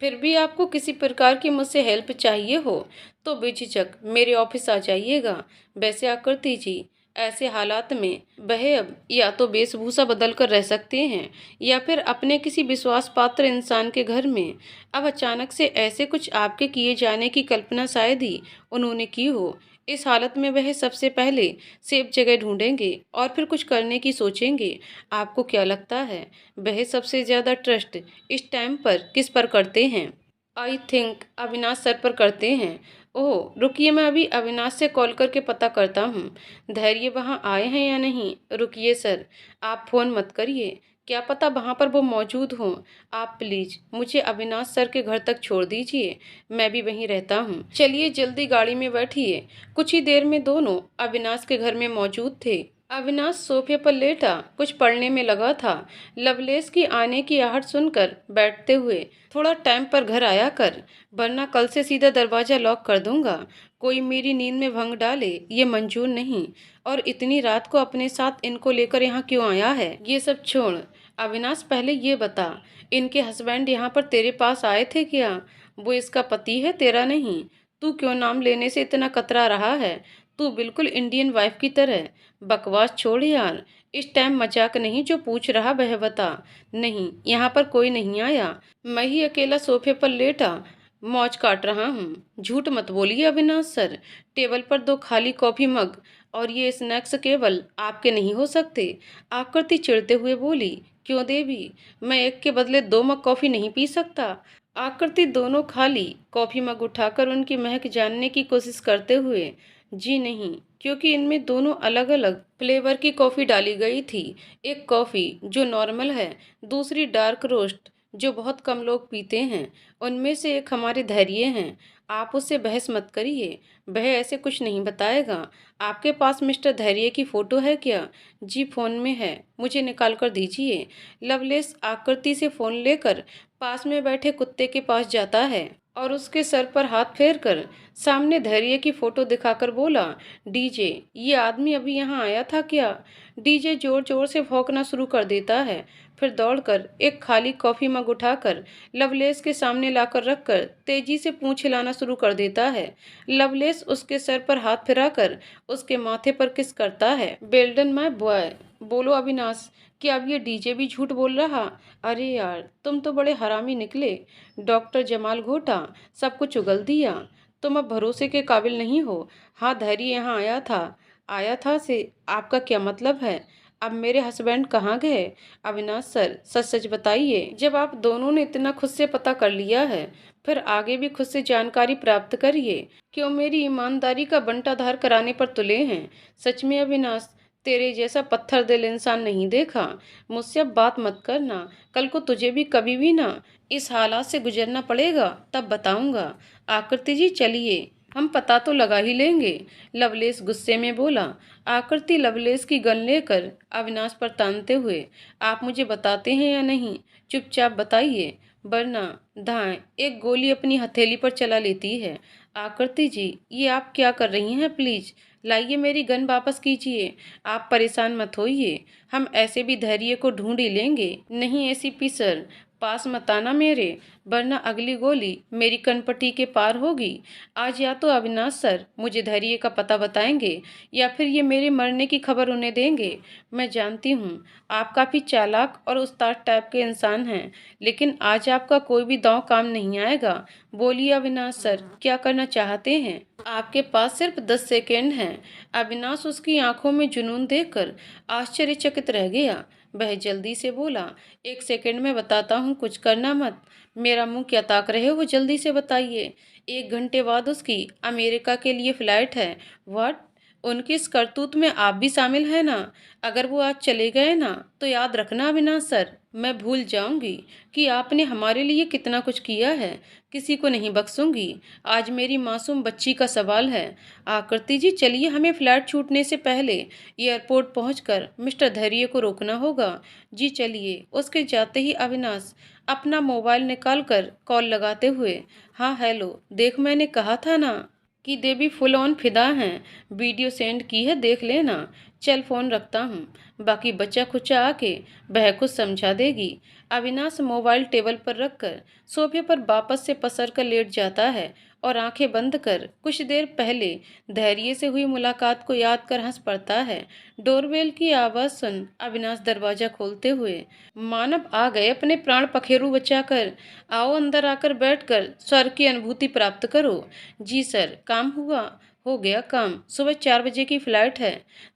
फिर भी आपको किसी प्रकार की मुझसे हेल्प चाहिए हो तो बेझिझक मेरे ऑफिस आ जाइएगा। वैसे आकृति जी, ऐसे हालात में वह अब या तो वेशभूषा बदल कर रह सकते हैं या फिर अपने किसी विश्वास पात्र इंसान के घर में। अब अचानक से ऐसे कुछ आपके किए जाने की कल्पना शायद ही उन्होंने की हो। इस हालत में वह सबसे पहले सेफ जगह ढूंढेंगे और फिर कुछ करने की सोचेंगे। आपको क्या लगता है वह सबसे ज़्यादा ट्रस्ट इस टाइम पर किस पर करते हैं? आई थिंक अविनाश सर पर करते हैं। ओह रुकिए, मैं अभी अविनाश से कॉल करके पता करता हूँ धैर्य वहाँ आए हैं या नहीं। रुकिए सर, आप फ़ोन मत करिए, क्या पता वहाँ पर वो मौजूद हों। आप प्लीज़ मुझे अविनाश सर के घर तक छोड़ दीजिए, मैं भी वहीं रहता हूँ। चलिए जल्दी गाड़ी में बैठिए। कुछ ही देर में दोनों अविनाश के घर में मौजूद थे। अविनाश सोफे पर लेटा कुछ पढ़ने में लगा था। लवलेश की आने की आहट सुनकर बैठते हुए, थोड़ा टाइम पर घर आया कर, वरना कल से सीधा दरवाजा लॉक कर दूंगा। कोई मेरी नींद में भंग डाले ये मंजूर नहीं। और इतनी रात को अपने साथ इनको लेकर यहाँ क्यों आया है? ये सब छोड़ अविनाश, पहले ये बता, इनके हस्बैंड यहाँ पर तेरे पास आए थे क्या? वो इसका पति है, तेरा नहीं। तू क्यों नाम लेने से इतना कतरा रहा है? तू बिल्कुल इंडियन वाइफ की तरह। बकवास छोड़ यार, इस टाइम मजाक नहीं, जो पूछ रहा वह बता। नहीं, यहाँ पर कोई नहीं आया, मैं ही अकेला सोफे पर लेटा मौज काट रहा हूँ। झूठ मत बोलिए अविनाश सर, टेबल पर दो खाली कॉफी मग और ये स्नैक्स केवल आपके नहीं हो सकते। आकृति चिढ़ते हुए बोली, क्यों देवी, मैं एक के बदले दो मग कॉफी नहीं पी सकता? आकृति दोनों खाली कॉफी मग उठाकर उनकी महक जानने की कोशिश करते हुए, जी नहीं, क्योंकि इनमें दोनों अलग अलग फ्लेवर की कॉफ़ी डाली गई थी। एक कॉफ़ी जो नॉर्मल है, दूसरी डार्क रोस्ट जो बहुत कम लोग पीते हैं। उनमें से एक हमारे धैर्य हैं। आप उससे बहस मत करिए, वह ऐसे कुछ नहीं बताएगा। आपके पास मिस्टर धैर्य की फ़ोटो है क्या? जी फ़ोन में है, मुझे निकाल कर दीजिए। लवलेश आकृति से फ़ोन लेकर पास में बैठे कुत्ते के पास जाता है और उसके सर पर हाथ फेर कर सामने धैर्य की फोटो दिखाकर बोला, डीजे, ये आदमी अभी यहाँ आया था क्या? डीजे जोर जोर से भौंकना शुरू कर देता है। फिर दौड़कर एक खाली कॉफी मग उठाकर लवलेश के सामने लाकर रखकर तेजी से पूंछ हिलाना शुरू कर देता है। लवलेश उसके सर पर हाथ फिराकर उसके माथे पर किस करता है। बेल्डन माय बॉय, बोलो अविनाश, कि अब ये डीजे भी झूठ बोल रहा? अरे यार, तुम तो बड़े हरामी निकले। डॉक्टर जमाल घोटा, सब कुछ उगल दिया। तुम अब भरोसे के काबिल नहीं हो। हाँ, धैर्य यहाँ आया था से आपका क्या मतलब है? अब मेरे हस्बैंड कहाँ गए? अविनाश सर, सच सच बताइए। जब आप दोनों ने इतना खुद से पता कर लिया है, फिर आगे भी खुद से जानकारी प्राप्त करिए। क्यों मेरी ईमानदारी का बंटाधार कराने पर तुले हैं? सच में अविनाश, तेरे जैसा पत्थर दिल इंसान नहीं देखा। मुझसे अब बात मत करना। कल को तुझे भी कभी भी ना इस हालात से गुजरना पड़ेगा, तब बताऊंगा। आकृति जी चलिए, हम पता तो लगा ही लेंगे। लवलेश गुस्से में बोला। आकृति लवलेश की गन लेकर अविनाश पर तानते हुए, आप मुझे बताते हैं या नहीं? चुपचाप बताइए, वरना धाएं एक गोली अपनी हथेली पर चला लेती है। आकृति जी, ये आप क्या कर रही हैं? प्लीज लाइए, मेरी गन वापस कीजिए। आप परेशान मत होइए, हम ऐसे भी धैर्य को ढूंढ ही लेंगे। नहीं एसीपी सर, पास मत आना मेरे, वरना अगली गोली मेरी कनपटी के पार होगी। आज या तो अविनाश सर मुझे धैर्य का पता बताएंगे, या फिर ये मेरे मरने की खबर उन्हें देंगे। मैं जानती हूँ आप काफ़ी चालाक और उस्ताद टाइप के इंसान हैं, लेकिन आज आपका कोई भी दांव काम नहीं आएगा। बोलिए अविनाश सर, क्या करना चाहते हैं? आपके पास सिर्फ 10 सेकेंड हैं। अविनाश उसकी आंखों में जुनून देखकर आश्चर्यचकित रह गया। वह जल्दी से बोला, 1 सेकेंड में बताता हूँ, कुछ करना मत। मेरा मुंह क्या ताक रहे हो, जल्दी से बताइए। 1 घंटे बाद उसकी अमेरिका के लिए फ्लाइट है। व्हाट? उनकी इस करतूत में आप भी शामिल हैं ना? अगर वो आज चले गए ना, तो याद रखना अविनाश सर, मैं भूल जाऊंगी कि आपने हमारे लिए कितना कुछ किया है। किसी को नहीं बख्शूंगी। आज मेरी मासूम बच्ची का सवाल है। आकृति जी चलिए, हमें फ्लाइट छूटने से पहले एयरपोर्ट पहुंचकर मिस्टर धैर्य को रोकना होगा। जी चलिए। उसके जाते ही अविनाश अपना मोबाइल निकालकर कॉल लगाते हुए, हाँ हेलो, देख मैंने कहा था ना कि देवी फुल ऑन फिदा हैं। वीडियो सेंड की है, देख लेना। चल फोन रखता हूँ, बाकी बच्चा खुच्चा आके बह कुछ समझा देगी। अविनाश मोबाइल टेबल पर रखकर सोफे पर वापस से पसर कर लेट जाता है और आंखें बंद कर कुछ देर पहले धैर्य से हुई मुलाकात को याद कर हंस पड़ता है। डोरबेल की आवाज़ सुन अविनाश दरवाजा खोलते हुए, मानव आ गए अपने प्राण पखेरु बचाकर। आओ अंदर आकर बैठकर स्वर्ग की अनुभूति प्राप्त करो। जी सर, काम हुआ? हो गया काम। सुबह 4 बजे की फ्लाइट है,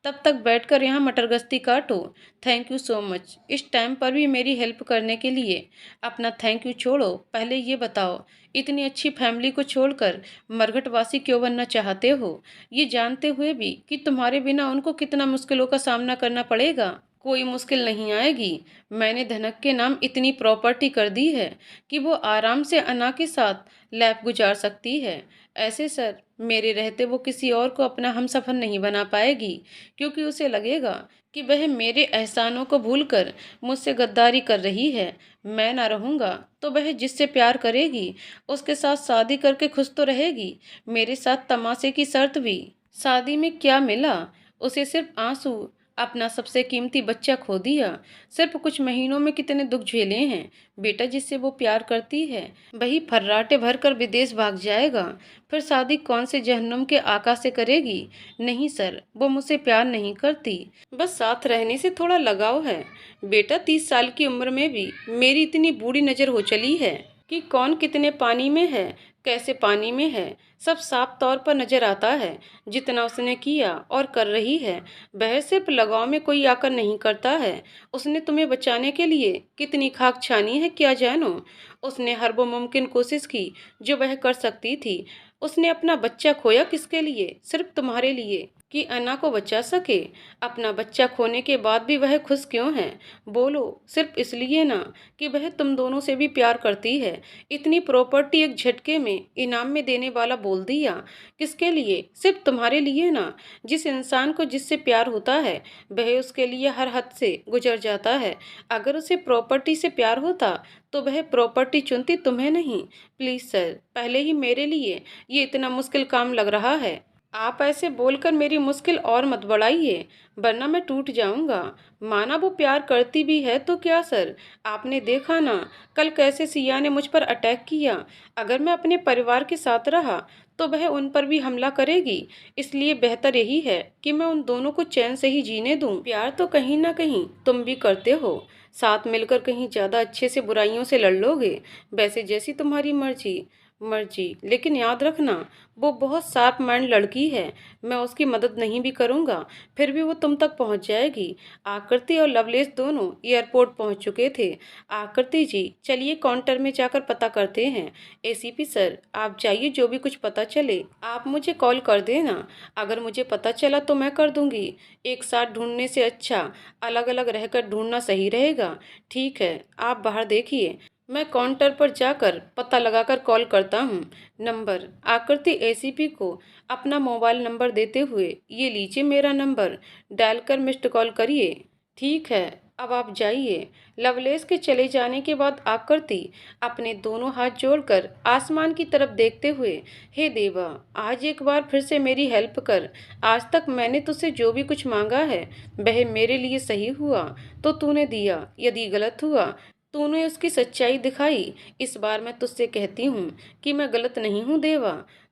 तब तक बैठकर यहाँ मटर गश्ती काटो। थैंक यू सो मच, इस टाइम पर भी मेरी हेल्प करने के लिए। अपना थैंक यू छोड़ो, पहले ये बताओ, इतनी अच्छी फैमिली को छोड़कर मरघटवासी क्यों बनना चाहते हो, ये जानते हुए भी कि तुम्हारे बिना उनको कितना मुश्किलों का सामना करना पड़ेगा? कोई मुश्किल नहीं आएगी। मैंने धनक के नाम इतनी प्रॉपर्टी कर दी है कि वो आराम से अना के साथ लाइफ गुजार सकती है। ऐसे सर, मेरे रहते वो किसी और को अपना हमसफर नहीं बना पाएगी, क्योंकि उसे लगेगा कि वह मेरे एहसानों को भूलकर मुझसे गद्दारी कर रही है। मैं ना रहूँगा तो वह जिससे प्यार करेगी उसके साथ शादी करके खुश तो रहेगी। मेरे साथ तमाशे की शर्त भी। शादी में क्या मिला उसे? सिर्फ आंसू। अपना सबसे कीमती बच्चा खो दिया। सिर्फ कुछ महीनों में कितने दुख झेले हैं। बेटा जिससे वो प्यार करती है वही फर्राटे भर कर विदेश भाग जाएगा। फिर शादी कौन से जहन्नुम के आका से करेगी? नहीं सर, वो मुझसे प्यार नहीं करती, बस साथ रहने से थोड़ा लगाव है। बेटा 30 साल की उम्र में भी मेरी इतनी बूढ़ी नज़र हो चली है कि कौन कितने पानी में है, कैसे पानी में है, सब साफ तौर पर नजर आता है। जितना उसने किया और कर रही है, वह सिर्फ लगाव में कोई आकर नहीं करता है। उसने तुम्हें बचाने के लिए कितनी खाक छानी है क्या जानो। उसने हर वो मुमकिन कोशिश की जो वह कर सकती थी। उसने अपना बच्चा खोया किसके लिए? सिर्फ तुम्हारे लिए, कि अन्ना को बचा सके। अपना बच्चा खोने के बाद भी वह खुश क्यों है? बोलो। सिर्फ इसलिए ना कि वह तुम दोनों से भी प्यार करती है। इतनी प्रॉपर्टी एक झटके में इनाम में देने वाला बोल दिया। किसके लिए? सिर्फ तुम्हारे लिए ना। जिस इंसान को जिससे प्यार होता है वह उसके लिए हर हद से गुजर जाता है। अगर उसे प्रॉपर्टी से प्यार होता तो वह प्रॉपर्टी चुनती, तुम्हें नहीं। प्लीज सर, पहले ही मेरे लिए ये इतना मुश्किल काम लग रहा है। आप ऐसे बोलकर मेरी मुश्किल और मत बढ़ाइए, वरना मैं टूट जाऊंगा। माना वो प्यार करती भी है तो क्या सर? आपने देखा ना, कल कैसे सिया ने मुझ पर अटैक किया। अगर मैं अपने परिवार के साथ रहा तो वह उन पर भी हमला करेगी। इसलिए बेहतर यही है कि मैं उन दोनों को चैन से ही जीने दूं। प्यार तो कहीं ना कहीं तुम भी करते हो, साथ मिलकर कहीं ज्यादा अच्छे से बुराइयों से लड़ लोगे। वैसे जैसी तुम्हारी मर्जी। मर्जी, लेकिन याद रखना, वो बहुत शार्प माइंड लड़की है। मैं उसकी मदद नहीं भी करूंगा फिर भी वो तुम तक पहुंच जाएगी। आकृति और लवलेश दोनों एयरपोर्ट पहुंच चुके थे। आकृति जी, चलिए काउंटर में जाकर पता करते हैं। एसीपी सर, आप जाइए, जो भी कुछ पता चले आप मुझे कॉल कर देना। अगर मुझे पता चला तो मैं कर दूंगी। एक साथ ढूंढने से अच्छा अलग अलग रहकर ढूंढना सही रहेगा। ठीक है, आप बाहर देखिए, मैं काउंटर पर जाकर पता लगाकर कॉल करता हूँ। नंबर। आकृति एसीपी को अपना मोबाइल नंबर देते हुए, ये लीजिए मेरा नंबर, डायल कर मिस्ड कॉल करिए। ठीक है, अब आप जाइए। लवलेश के चले जाने के बाद आकृति अपने दोनों हाथ जोड़कर आसमान की तरफ देखते हुए, हे देवा, आज एक बार फिर से मेरी हेल्प कर। आज तक मैंने तुझसे जो भी कुछ मांगा है वह मेरे लिए सही हुआ तो तूने दिया, यदि गलत हुआ तूने उसकी सच्चाई दिखाई। इस बार मैं तुझसे कहती हूँ कि मैं गलत नहीं हूँ देवा।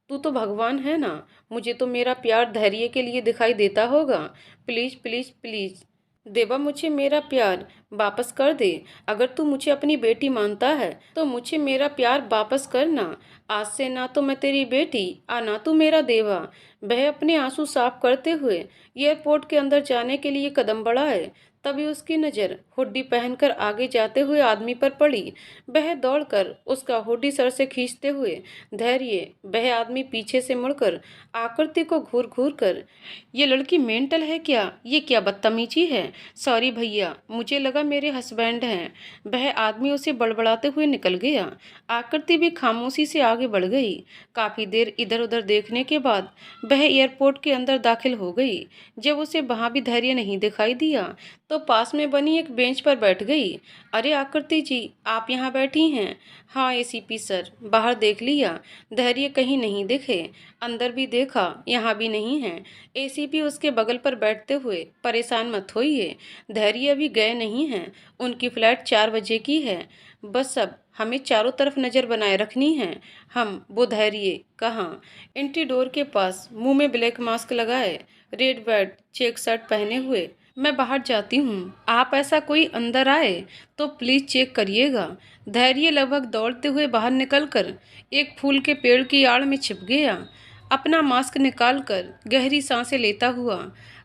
तू तो भगवान है ना, मुझे तो मेरा प्यार धैर्य के लिए दिखाई देता होगा। प्लीज प्लीज प्लीज देवा, मुझे मेरा प्यार वापस कर दे। अगर तू मुझे अपनी बेटी मानता है तो मुझे मेरा प्यार वापस करना। आज से ना तो मैं तेरी बेटी और ना तू मेरा देवा। वह अपने आंसू साफ करते हुए एयरपोर्ट के अंदर जाने के लिए कदम बढ़ाए। तभी उसकी नज़र हुड्डी पहनकर आगे जाते हुए आदमी पर पड़ी। वह दौड़कर उसका हुड्डी सर से खींचते हुए, धैर्य। वह आदमी पीछे से मुड़कर आकृति को घूर घूर कर, ये लड़की मेंटल है क्या? ये क्या बदतमीजी है? सॉरी भैया, मुझे लगा मेरे हस्बैंड हैं। वह आदमी उसे बड़बड़ाते हुए निकल गया। आकृति भी खामोशी से आगे बढ़ गई। काफी देर इधर उधर देखने के बाद वह एयरपोर्ट के अंदर दाखिल हो गई। जब उसे वहां भी धैर्य नहीं दिखाई दिया तो पास में बनी एक बेंच पर बैठ गई। अरे आकृति जी, आप यहाँ बैठी हैं? हाँ एसीपी सर, बाहर देख लिया, धैर्य कहीं नहीं दिखे। अंदर भी देखा, यहाँ भी नहीं है। एसीपी उसके बगल पर बैठते हुए, परेशान मत होइए, धैर्य अभी गए नहीं हैं। उनकी फ्लाइट 4 बजे की है। बस अब हमें चारों तरफ नज़र बनाए रखनी है। हम वो धैर्य कहाँ? एंट्री डोर के पास, मुंह में ब्लैक मास्क लगाए, रेड बैट चेक शर्ट पहने हुए, मैं बाहर जाती हूँ, आप ऐसा कोई अंदर आए तो प्लीज चेक करिएगा। धैर्य लगभग दौड़ते हुए बाहर निकलकर एक फूल के पेड़ की आड़ में छिप गया, अपना मास्क निकालकर गहरी सांसें लेता हुआ।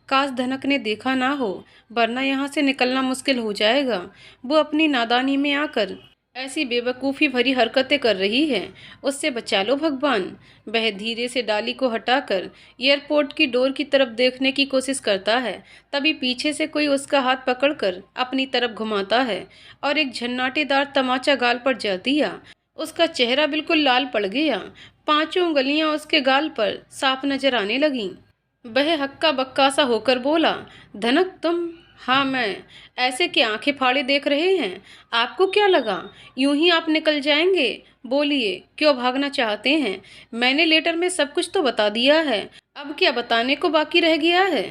काश धनक ने देखा ना हो, वरना यहाँ से निकलना मुश्किल हो जाएगा। वो अपनी नादानी में आकर ऐसी बेवकूफ़ी भरी हरकतें कर रही है, उससे बचा लो भगवान। वह धीरे से डाली को हटाकर एयरपोर्ट की डोर की तरफ देखने की कोशिश करता है। तभी पीछे से कोई उसका हाथ पकड़कर अपनी तरफ घुमाता है और एक झन्नाटेदार तमाचा गाल पर जा दिया। उसका चेहरा बिल्कुल लाल पड़ गया, 5 उंगलियां उसके गाल पर साफ नजर आने लगीं। वह हक्का बक्का सा होकर बोला, धनक तुम? हाँ मैं। ऐसे क्या आंखें फाड़े देख रहे हैं? आपको क्या लगा यूं ही आप निकल जाएंगे? बोलिए, क्यों भागना चाहते हैं? मैंने लेटर में सब कुछ तो बता दिया है, अब क्या बताने को बाकी रह गया है?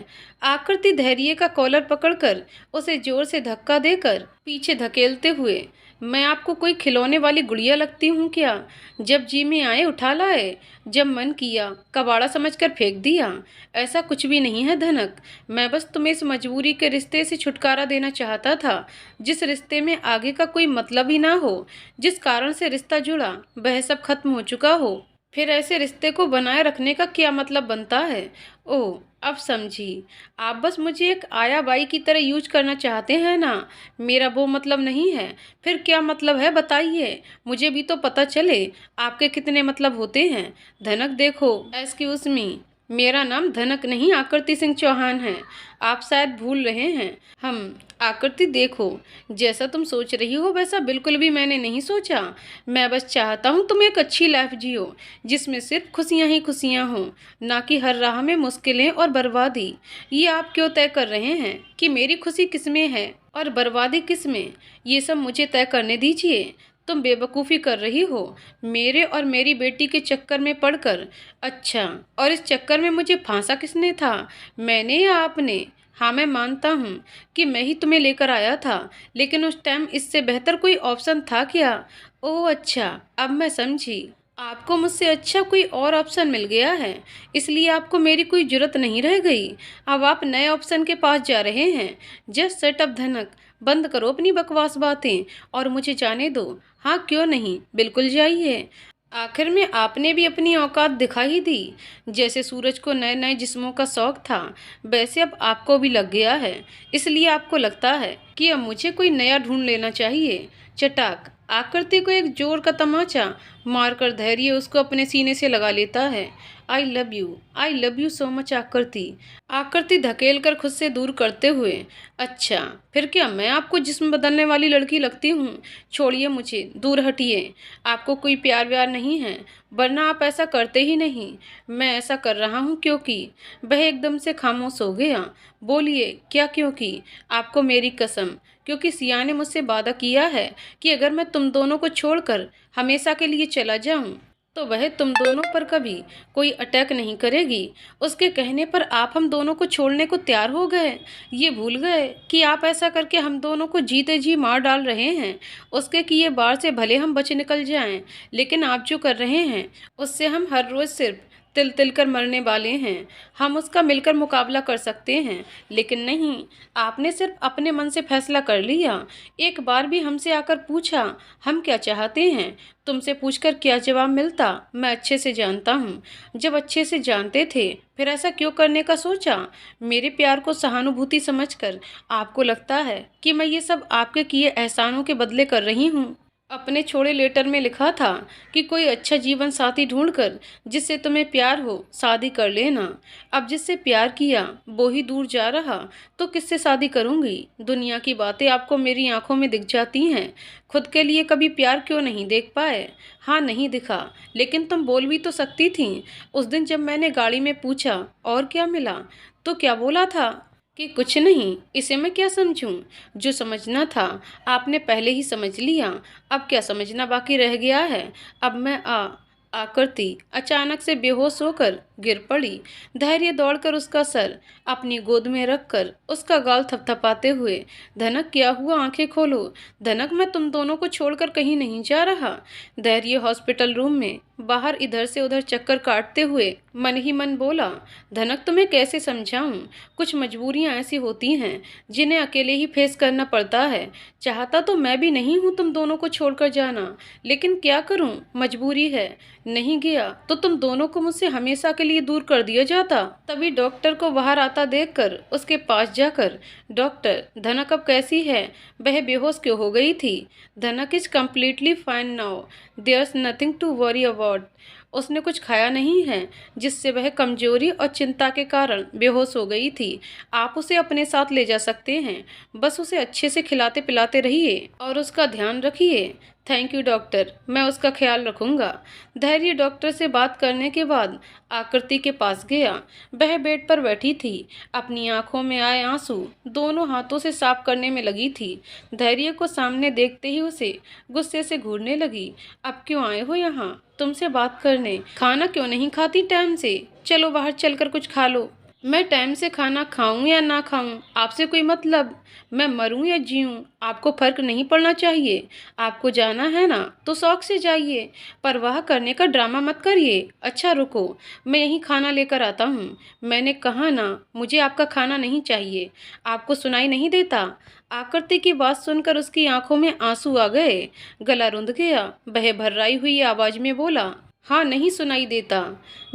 आकृति धैर्य का कॉलर पकड़कर उसे जोर से धक्का देकर पीछे धकेलते हुए, मैं आपको कोई खिलौने वाली गुड़िया लगती हूँ क्या? जब जी में आए उठा लाए, जब मन किया कबाड़ा समझकर फेंक दिया। ऐसा कुछ भी नहीं है धनक, मैं बस तुम्हें इस मजबूरी के रिश्ते से छुटकारा देना चाहता था, जिस रिश्ते में आगे का कोई मतलब ही ना हो। जिस कारण से रिश्ता जुड़ा वह सब खत्म हो चुका हो, फिर ऐसे रिश्ते को बनाए रखने का क्या मतलब बनता है? ओह, अब समझी। आप बस मुझे एक आया बाई की तरह यूज करना चाहते हैं ना? मेरा वो मतलब नहीं है। फिर क्या मतलब है बताइए, मुझे भी तो पता चले आपके कितने मतलब होते हैं। धनक देखो, एक्सक्यूज मी, मेरा नाम धनक नहीं आकृति सिंह चौहान है, आप शायद भूल रहे हैं। हम आकृति देखो, जैसा तुम सोच रही हो वैसा बिल्कुल भी मैंने नहीं सोचा। मैं बस चाहता हूँ तुम एक अच्छी लाइफ जियो, जिसमें सिर्फ खुशियाँ ही खुशियाँ हों, ना कि हर राह में मुश्किलें और बर्बादी। ये आप क्यों तय कर रहे हैं कि मेरी खुशी किस में है और बर्बादी किस में? ये सब मुझे तय करने दीजिए, तुम बेवकूफ़ी कर रही हो, मेरे और मेरी बेटी के चक्कर में पड़कर। अच्छा, और इस चक्कर में मुझे फांसा किसने था, मैंने या आपने? हाँ, मैं मानता हूँ कि मैं ही तुम्हें लेकर आया था, लेकिन उस टाइम इससे बेहतर कोई ऑप्शन था क्या? ओह अच्छा, अब मैं समझी। आपको मुझसे अच्छा कोई और ऑप्शन मिल गया है, इसलिए आपको मेरी कोई ज़रूरत नहीं रह गई। अब आप नए ऑप्शन के पास जा रहे हैं। जस्ट सेट अप धनक, बंद करो अपनी बकवास बातें और मुझे जाने दो। हाँ, क्यों नहीं, बिल्कुल जाइए। आखिर में आपने भी अपनी औकात दिखा ही दी। जैसे सूरज को नए नए जिस्मों का शौक था, वैसे अब आपको भी लग गया है। इसलिए आपको लगता है कि अब मुझे कोई नया ढूंढ लेना चाहिए। चटाक, आकृति को एक जोर का तमाचा मारकर धैर्य उसको अपने सीने से लगा लेता है। I love you so much आकृति। आकृति धकेल कर खुद से दूर करते हुए, अच्छा, फिर क्या मैं आपको जिस्म बदलने वाली लड़की लगती हूँ? छोड़िए मुझे, दूर हटिए। आपको कोई प्यार व्यार नहीं है, वरना आप ऐसा करते ही नहीं। मैं ऐसा कर रहा हूँ क्योंकि। वह एकदम से खामोश हो गया। बोलिए, क्या क्योंकि? आपको मेरी कसम, क्योंकि सिया ने मुझसे वादा किया है कि अगर मैं तुम दोनों को छोड़कर हमेशा के लिए चला जाऊं, तो वह तुम दोनों पर कभी कोई अटैक नहीं करेगी। उसके कहने पर आप हम दोनों को छोड़ने को तैयार हो गए। ये भूल गए कि आप ऐसा करके हम दोनों को जीते जी मार डाल रहे हैं। उसके किए वार से भले हम बच निकल जाएं, लेकिन आप जो कर रहे हैं उससे हम हर रोज़ सिर्फ तिल तिल कर मरने वाले हैं। हम उसका मिलकर मुकाबला कर सकते हैं, लेकिन नहीं, आपने सिर्फ अपने मन से फैसला कर लिया। एक बार भी हमसे आकर पूछा हम क्या चाहते हैं? तुमसे पूछकर क्या जवाब मिलता, मैं अच्छे से जानता हूँ। जब अच्छे से जानते थे, फिर ऐसा क्यों करने का सोचा? मेरे प्यार को सहानुभूति समझकर आपको लगता है कि मैं ये सब आपके किए एहसानों के बदले कर रही हूँ। अपने छोड़े लेटर में लिखा था कि कोई अच्छा जीवन साथी ढूंढकर जिससे तुम्हें प्यार हो शादी कर लेना। अब जिससे प्यार किया वो ही दूर जा रहा, तो किससे शादी करूंगी? दुनिया की बातें आपको मेरी आंखों में दिख जाती हैं। खुद के लिए कभी प्यार क्यों नहीं देख पाए? हाँ, नहीं दिखा, लेकिन तुम बोल भी तो सकती थी। उस दिन जब मैंने गाड़ी में पूछा और क्या मिला, तो क्या बोला था कि कुछ नहीं। इसे मैं क्या समझूं? जो समझना था आपने पहले ही समझ लिया। अब क्या समझना बाकी रह गया है? अब मैं आकृति अचानक से बेहोश होकर गिर पड़ी। धैर्य दौड़कर उसका सर अपनी गोद में रखकर उसका गाल थपथपाते हुए, धनक क्या हुआ, आंखें खोलो। धनक, मैं तुम दोनों को छोड़कर कहीं नहीं जा रहा। धैर्य हॉस्पिटल रूम में बाहर इधर से उधर चक्कर काटते हुए मन ही मन बोला, धनक तुम्हें कैसे समझाऊं? कुछ मजबूरियां ऐसी होती हैं जिन्हें अकेले ही फेस करना पड़ता है। चाहता तो मैं भी नहीं हूं तुम दोनों को छोड़कर जाना, लेकिन क्या करूं, मजबूरी है। नहीं गया तो तुम दोनों को मुझसे हमेशा के लिए दूर कर दिया जाता। तभी डॉक्टर को बाहर आता देखकर उसके पास जाकर, डॉक्टर, धनक अब कैसी है? वह बेहोश क्यों हो गई थी? Dhanak is completely fine now, there's nothing to worry about. उसने कुछ खाया नहीं है जिससे वह कमजोरी और चिंता के कारण बेहोश हो गई थी। आप उसे अपने साथ ले जा सकते हैं, बस उसे अच्छे से खिलाते पिलाते रहिए और उसका ध्यान रखिए। थैंक यू डॉक्टर, मैं उसका ख्याल रखूंगा। धैर्य डॉक्टर से बात करने के बाद आकृति के पास गया। वह बेड पर बैठी थी, अपनी आंखों में आए आंसू दोनों हाथों से साफ करने में लगी थी। धैर्य को सामने देखते ही उसे गुस्से से घूरने लगी। अब क्यों आए हो यहाँ? तुमसे बात करने। खाना क्यों नहीं खाती टाइम से? चलो बाहर चलकर कुछ खा लो। मैं टाइम से खाना खाऊं या ना खाऊं, आपसे कोई मतलब? मैं मरूं या जीऊं, आपको फर्क नहीं पड़ना चाहिए। आपको जाना है ना तो शौक से जाइए, परवाह करने का ड्रामा मत करिए। अच्छा रुको, मैं यहीं खाना लेकर आता हूँ। मैंने कहा ना, मुझे आपका खाना नहीं चाहिए। आपको सुनाई नहीं देता? आकृति की बात सुनकर उसकी आंखों में आंसू आ गए, गला रुंध गया। वह भर्राई हुई आवाज में बोला, हाँ, नहीं सुनाई देता।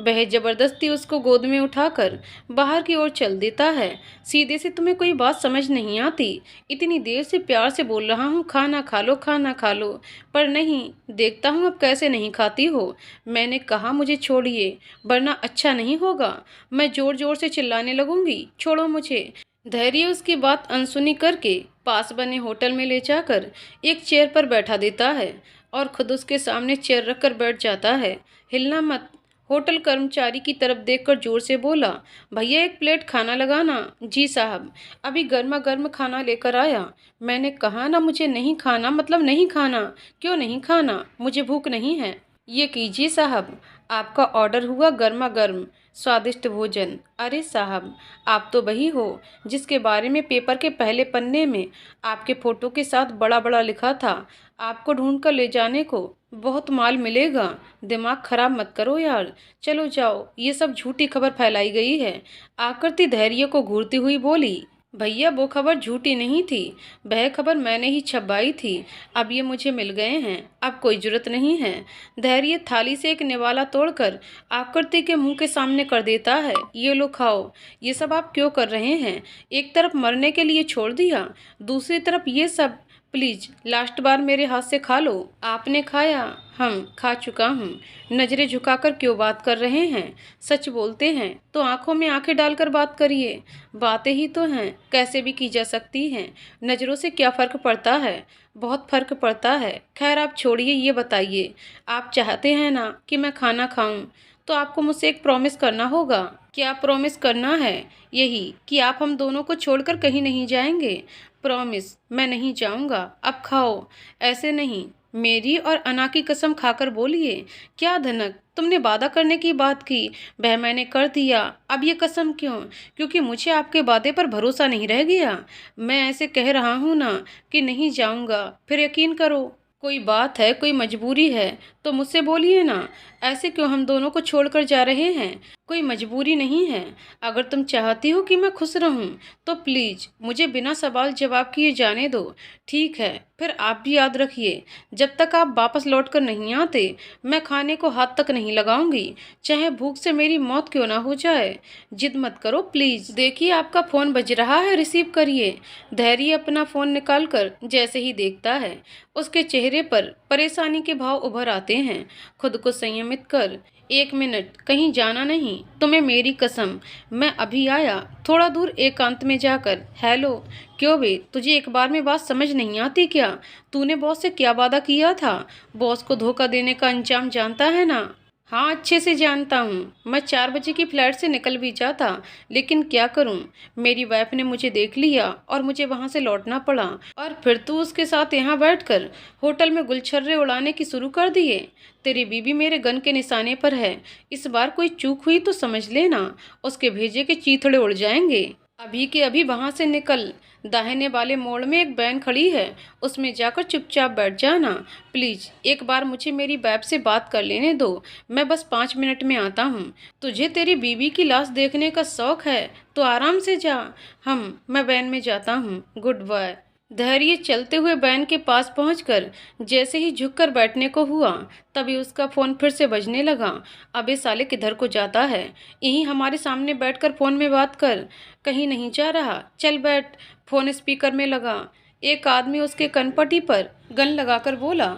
वह जबरदस्ती उसको गोद में उठाकर बाहर की ओर चल देता है। सीधे से तुम्हें कोई बात समझ नहीं आती? इतनी देर से प्यार से बोल रहा हूँ खाना खा लो, खाना खा लो, पर नहीं। देखता हूँ अब कैसे नहीं खाती हो। मैंने कहा मुझे छोड़िए, वरना अच्छा नहीं होगा। मैं जोर जोर से चिल्लाने लगूंगी, छोड़ो मुझे। धैर्य उसकी बात अनसुनी करके पास बने होटल में ले जाकर एक चेयर पर बैठा देता है और खुद उसके सामने चेयर रखकर बैठ जाता है। हिलना मत, होटल कर्मचारी की तरफ देखकर जोर से बोला, भैया एक प्लेट खाना लगाना। जी साहब, अभी गर्मा गर्म खाना लेकर आया। मैंने कहा ना मुझे नहीं खाना, मतलब नहीं खाना। क्यों नहीं खाना? मुझे भूख नहीं है। ये कीजिए साहब, आपका ऑर्डर हुआ गर्मा गर्म स्वादिष्ट भोजन। अरे साहब, आप तो वही हो जिसके बारे में पेपर के पहले पन्ने में आपके फोटो के साथ बड़ा बड़ा लिखा था। आपको ढूंढ कर ले जाने को बहुत माल मिलेगा। दिमाग खराब मत करो यार, चलो जाओ, ये सब झूठी खबर फैलाई गई है। आकृति धैर्य को घूरती हुई बोली, भैया वो खबर झूठी नहीं थी, वह खबर मैंने ही छपवाई थी। अब ये मुझे मिल गए हैं, अब कोई जरूरत नहीं है। धैर्य थाली से एक निवाला तोड़कर आकृति के मुंह के सामने कर देता है। ये लो खाओ। ये सब आप क्यों कर रहे हैं? एक तरफ मरने के लिए छोड़ दिया, दूसरी तरफ ये सब। प्लीज लास्ट बार मेरे हाथ से खा लो। आपने खाया? हम खा चुका हूँ। नजरें झुकाकर क्यों बात कर रहे हैं? सच बोलते हैं तो आंखों में आंखें डालकर बात करिए। बातें ही तो हैं, कैसे भी की जा सकती हैं। नजरों से क्या फर्क पड़ता है? बहुत फर्क पड़ता है। खैर आप छोड़िए, ये बताइए, आप चाहते हैं ना कि मैं खाना खाऊं? तो आपको मुझसे एक प्रॉमिस करना होगा। क्या प्रॉमिस करना है? यही कि आप हम दोनों को छोड़कर कहीं नहीं जाएंगे। प्रॉमिस, मैं नहीं जाऊंगा। अब खाओ। ऐसे नहीं, मेरी और अना की कसम खाकर बोलिए। क्या धनक, तुमने वादा करने की बात की, वह मैंने कर दिया। अब ये कसम क्यों? क्योंकि मुझे आपके वादे पर भरोसा नहीं रह गया। मैं ऐसे कह रहा हूँ ना कि नहीं जाऊंगा, फिर यकीन करो। कोई बात है, कोई मजबूरी है तो मुझसे बोलिए ना। ऐसे क्यों हम दोनों को छोड़कर जा रहे हैं? कोई मजबूरी नहीं है। अगर तुम चाहती हो कि मैं खुश रहूं तो प्लीज मुझे बिना सवाल जवाब किए जाने दो। ठीक है, फिर आप भी याद रखिए, जब तक आप वापस लौट कर नहीं आते मैं खाने को हाथ तक नहीं लगाऊंगी, चाहे भूख से मेरी मौत क्यों ना हो जाए। जिद मत करो प्लीज। देखिए आपका फोन बज रहा है, रिसीव करिए। धैर्य अपना फोन निकालकर जैसे ही देखता है, उसके चेहरे पर परेशानी के भाव उभर आते हैं। खुद को संयमित कर, एक मिनट कहीं जाना नहीं, तुम्हें मेरी कसम। मैं अभी आया। थोड़ा दूर एकांत में जाकर, हेलो। क्यों बे, तुझे एक बार में बात समझ नहीं आती क्या? तूने बॉस से क्या वादा किया था? बॉस को धोखा देने का अंजाम जानता है ना? हाँ अच्छे से जानता हूँ। मैं 4 बजे की फ्लाइट से निकल भी जाता, लेकिन क्या करूँ, मेरी वाइफ ने मुझे देख लिया और मुझे वहाँ से लौटना पड़ा। और फिर तू उसके साथ यहाँ बैठकर होटल में गुलछर्रे उड़ाने की शुरू कर दिए। तेरी बीवी मेरे गन के निशाने पर है। इस बार कोई चूक हुई तो समझ लेना, उसके भेजे के चीथड़े उड़ जाएंगे। अभी के अभी वहां से निकल। दाहिने वाले मोड़ में एक वैन खड़ी है, उसमें जाकर चुपचाप बैठ जाना। प्लीज एक बार मुझे मेरी वाइफ से बात कर लेने दो, मैं बस 5 मिनट में आता हूँ। तुझे तेरी बीवी की लाश देखने का शौक है तो आराम से जा। मैं वैन में जाता हूँ। Good bye. धैर्य चलते हुए वैन के पास पहुंचकर जैसे ही झुककर बैठने को हुआ, तभी उसका फोन फिर से बजने लगा। अबे साले, किधर को जाता है? यहीं हमारे सामने बैठकर फोन में बात कर। कहीं नहीं जा रहा, चल बैठ। फोन स्पीकर में लगा। एक आदमी उसके कनपटी पर गन लगाकर बोला,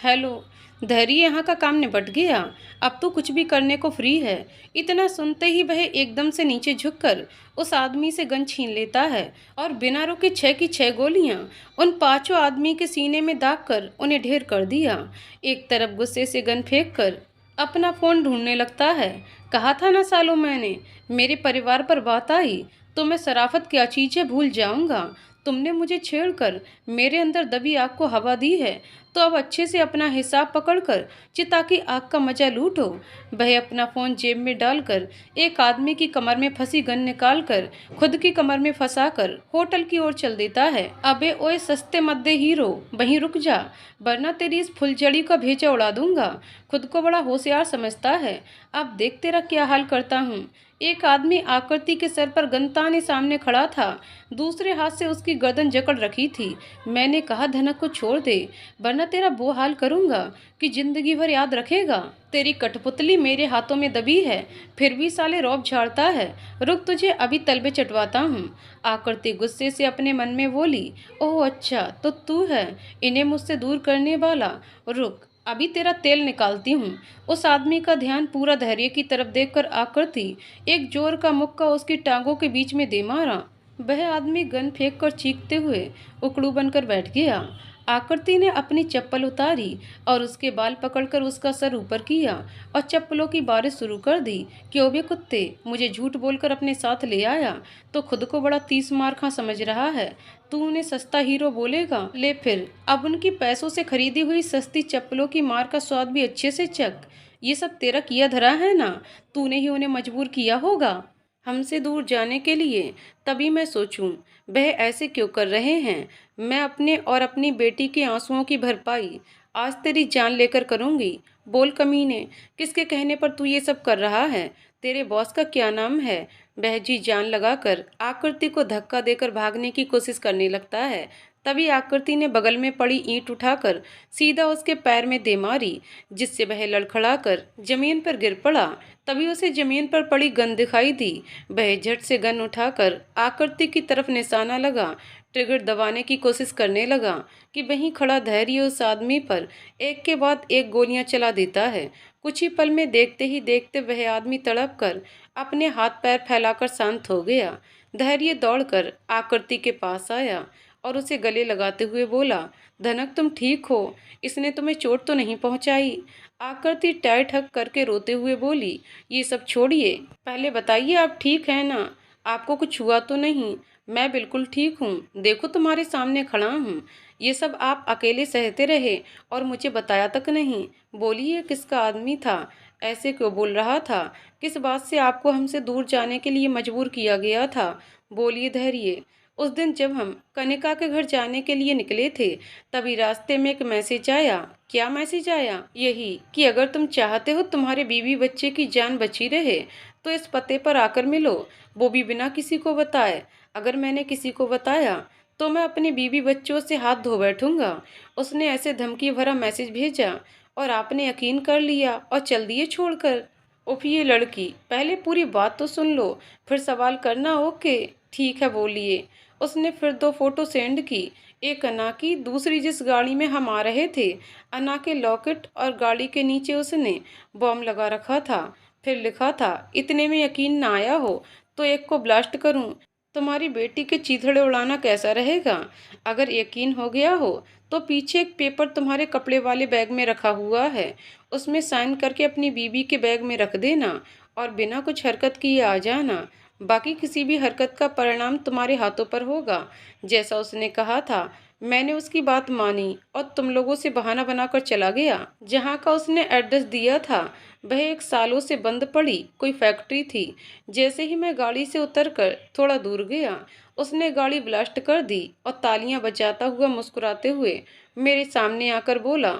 हेलो। धैर्य यहाँ का काम निपट गया, अब तो कुछ भी करने को फ्री है। इतना सुनते ही वह एकदम से नीचे झुककर उस आदमी से गन छीन लेता है और बिना रुके 6 की 6 गोलियां उन 5 आदमी के सीने में दाग कर उन्हें ढेर कर दिया। एक तरफ गुस्से से गन फेंक कर अपना फोन ढूंढने लगता है। कहा था ना सालों मैंने, मेरे परिवार पर बात आई तो मैं शराफत क्या चीज़ है भूल जाऊंगा। तुमने मुझे छेड़कर मेरे अंदर दबी आग को हवा दी है, तो अब अच्छे से अपना हिसाब पकड़कर चिता की आग का मजा लूटो। वह अपना फोन जेब में डालकर एक आदमी की कमर में फंसी गन निकालकर खुद की कमर में फंसाकर होटल की ओर चल देता है। अबे ओए सस्ते मद्दे हीरो, वहीं रुक जा, वरना तेरी इस फुलझड़ी का भेजा उड़ा दूंगा। खुद को बड़ा होशियार समझता है, अब देख तेरा क्या हाल करता हूँ। एक आदमी आकृति के सर पर गन ताने सामने खड़ा था, दूसरे हाथ से उसकी गर्दन जकड़ रखी थी। मैंने कहा धनक को छोड़ दे, वरना तेरा वो हाल करूंगा कि जिंदगी भर याद रखेगा। तेरी कठपुतली मेरे हाथों में दबी है, फिर भी साले रौब झाड़ता है। रुक, तुझे अभी तलबे चटवाता हूँ। आकृति गुस्से से अपने मन में बोली, ओह अच्छा तो तू है इन्हें मुझसे दूर करने वाला। रुक, अभी तेरा तेल निकालती हूँ। उस आदमी का ध्यान पूरा धैर्य की तरफ देखकर आकृति एक जोर का मुक्का उसकी टांगों के बीच में दे मारा। वह आदमी गन फेंक कर चीखते हुए उकड़ू बनकर बैठ गया। आकृति ने अपनी चप्पल उतारी और उसके बाल पकड़कर उसका सर ऊपर किया और चप्पलों की बारिश शुरू कर दी। क्यों बे कुत्ते, मुझे झूठ बोलकर अपने साथ ले आया तो खुद को बड़ा 30 मार खा समझ रहा है। तू उन्हें सस्ता हीरो बोलेगा? ले फिर, अब उनकी पैसों से खरीदी हुई सस्ती चप्पलों की मार का स्वाद भी अच्छे से चख। ये सब तेरा किया धरा है ना, तूने ही उन्हें मजबूर किया होगा हमसे दूर जाने के लिए। तभी मैं सोचूं, वह ऐसे क्यों कर रहे हैं। मैं अपने और अपनी बेटी के आंसुओं की भरपाई आज तेरी जान लेकर करूंगी। बोल कमीने, किसके कहने पर तू ये सब कर रहा है? तेरे बॉस का क्या नाम है? बहजी जान लगाकर आकृति को धक्का देकर भागने की कोशिश करने लगता है। तभी आकृति ने बगल में पड़ी ईंट उठाकर सीधा उसके पैर में दे मारी, जिससे वह लड़खड़ाकर जमीन पर गिर पड़ा। तभी उसे जमीन पर पड़ी गन दिखाई दी। वह झट से गन उठाकर आकृति की तरफ निशाना लगा, ट्रिगर दबाने की कोशिश करने लगा कि वहीं खड़ा धैर्य उस आदमी पर एक के बाद एक गोलियां चला देता है। कुछ ही पल में देखते ही देखते वह आदमी तड़प कर अपने हाथ पैर फैलाकर शांत हो गया। धैर्य दौड़कर आकृति के पास आया और उसे गले लगाते हुए बोला, धनक तुम ठीक हो? इसने तुम्हें चोट तो नहीं पहुंचाई? आकृति टाइट हक करके रोते हुए बोली, ये सब छोड़िए, पहले बताइए आप ठीक हैं ना? आपको कुछ हुआ तो नहीं? मैं बिल्कुल ठीक हूँ, देखो तुम्हारे सामने खड़ा हूँ। ये सब आप अकेले सहते रहे और मुझे बताया तक नहीं। बोलिए, किसका आदमी था? ऐसे क्यों बोल रहा था? किस बात से आपको हमसे दूर जाने के लिए मजबूर किया गया था? बोलिए धैर्य। उस दिन जब हम कनिका के घर जाने के लिए निकले थे, तभी रास्ते में एक मैसेज आया। क्या मैसेज आया? यही कि अगर तुम चाहते हो तुम्हारे बीवी बच्चे की जान बची रहे तो इस पते पर आकर मिलो, वो भी बिना किसी को बताए। अगर मैंने किसी को बताया तो मैं अपने बीवी बच्चों से हाथ धो बैठूंगा। उसने ऐसे धमकी भरा मैसेज भेजा और आपने यकीन कर लिया और चल दिए छोड़कर। उफ, ये लड़की, पहले पूरी बात तो सुन लो, फिर सवाल करना। ओके ठीक है, बोलिए। उसने फिर 2 फोटो सेंड की, एक अना की, दूसरी जिस गाड़ी में हम आ रहे थे। अना के लॉकेट और गाड़ी के नीचे उसने बॉम्ब लगा रखा था। फिर लिखा था, इतने में यकीन ना आया हो तो एक को ब्लास्ट करूं। तुम्हारी बेटी के चीथड़े उड़ाना कैसा रहेगा? अगर यकीन हो गया हो तो पीछे एक पेपर तुम्हारे कपड़े वाले बैग में रखा हुआ है, उसमें साइन करके अपनी बीबी के बैग में रख देना और बिना कुछ हरकत किए आ जाना। बाकी किसी भी हरकत का परिणाम तुम्हारे हाथों पर होगा। जैसा उसने कहा था, मैंने उसकी बात मानी और तुम लोगों से बहाना बनाकर चला गया। जहाँ का उसने एड्रेस दिया था वह एक सालों से बंद पड़ी कोई फैक्ट्री थी। जैसे ही मैं गाड़ी से उतरकर थोड़ा दूर गया, उसने गाड़ी ब्लास्ट कर दी और तालियां बजाता हुआ मुस्कुराते हुए मेरे सामने आकर बोला,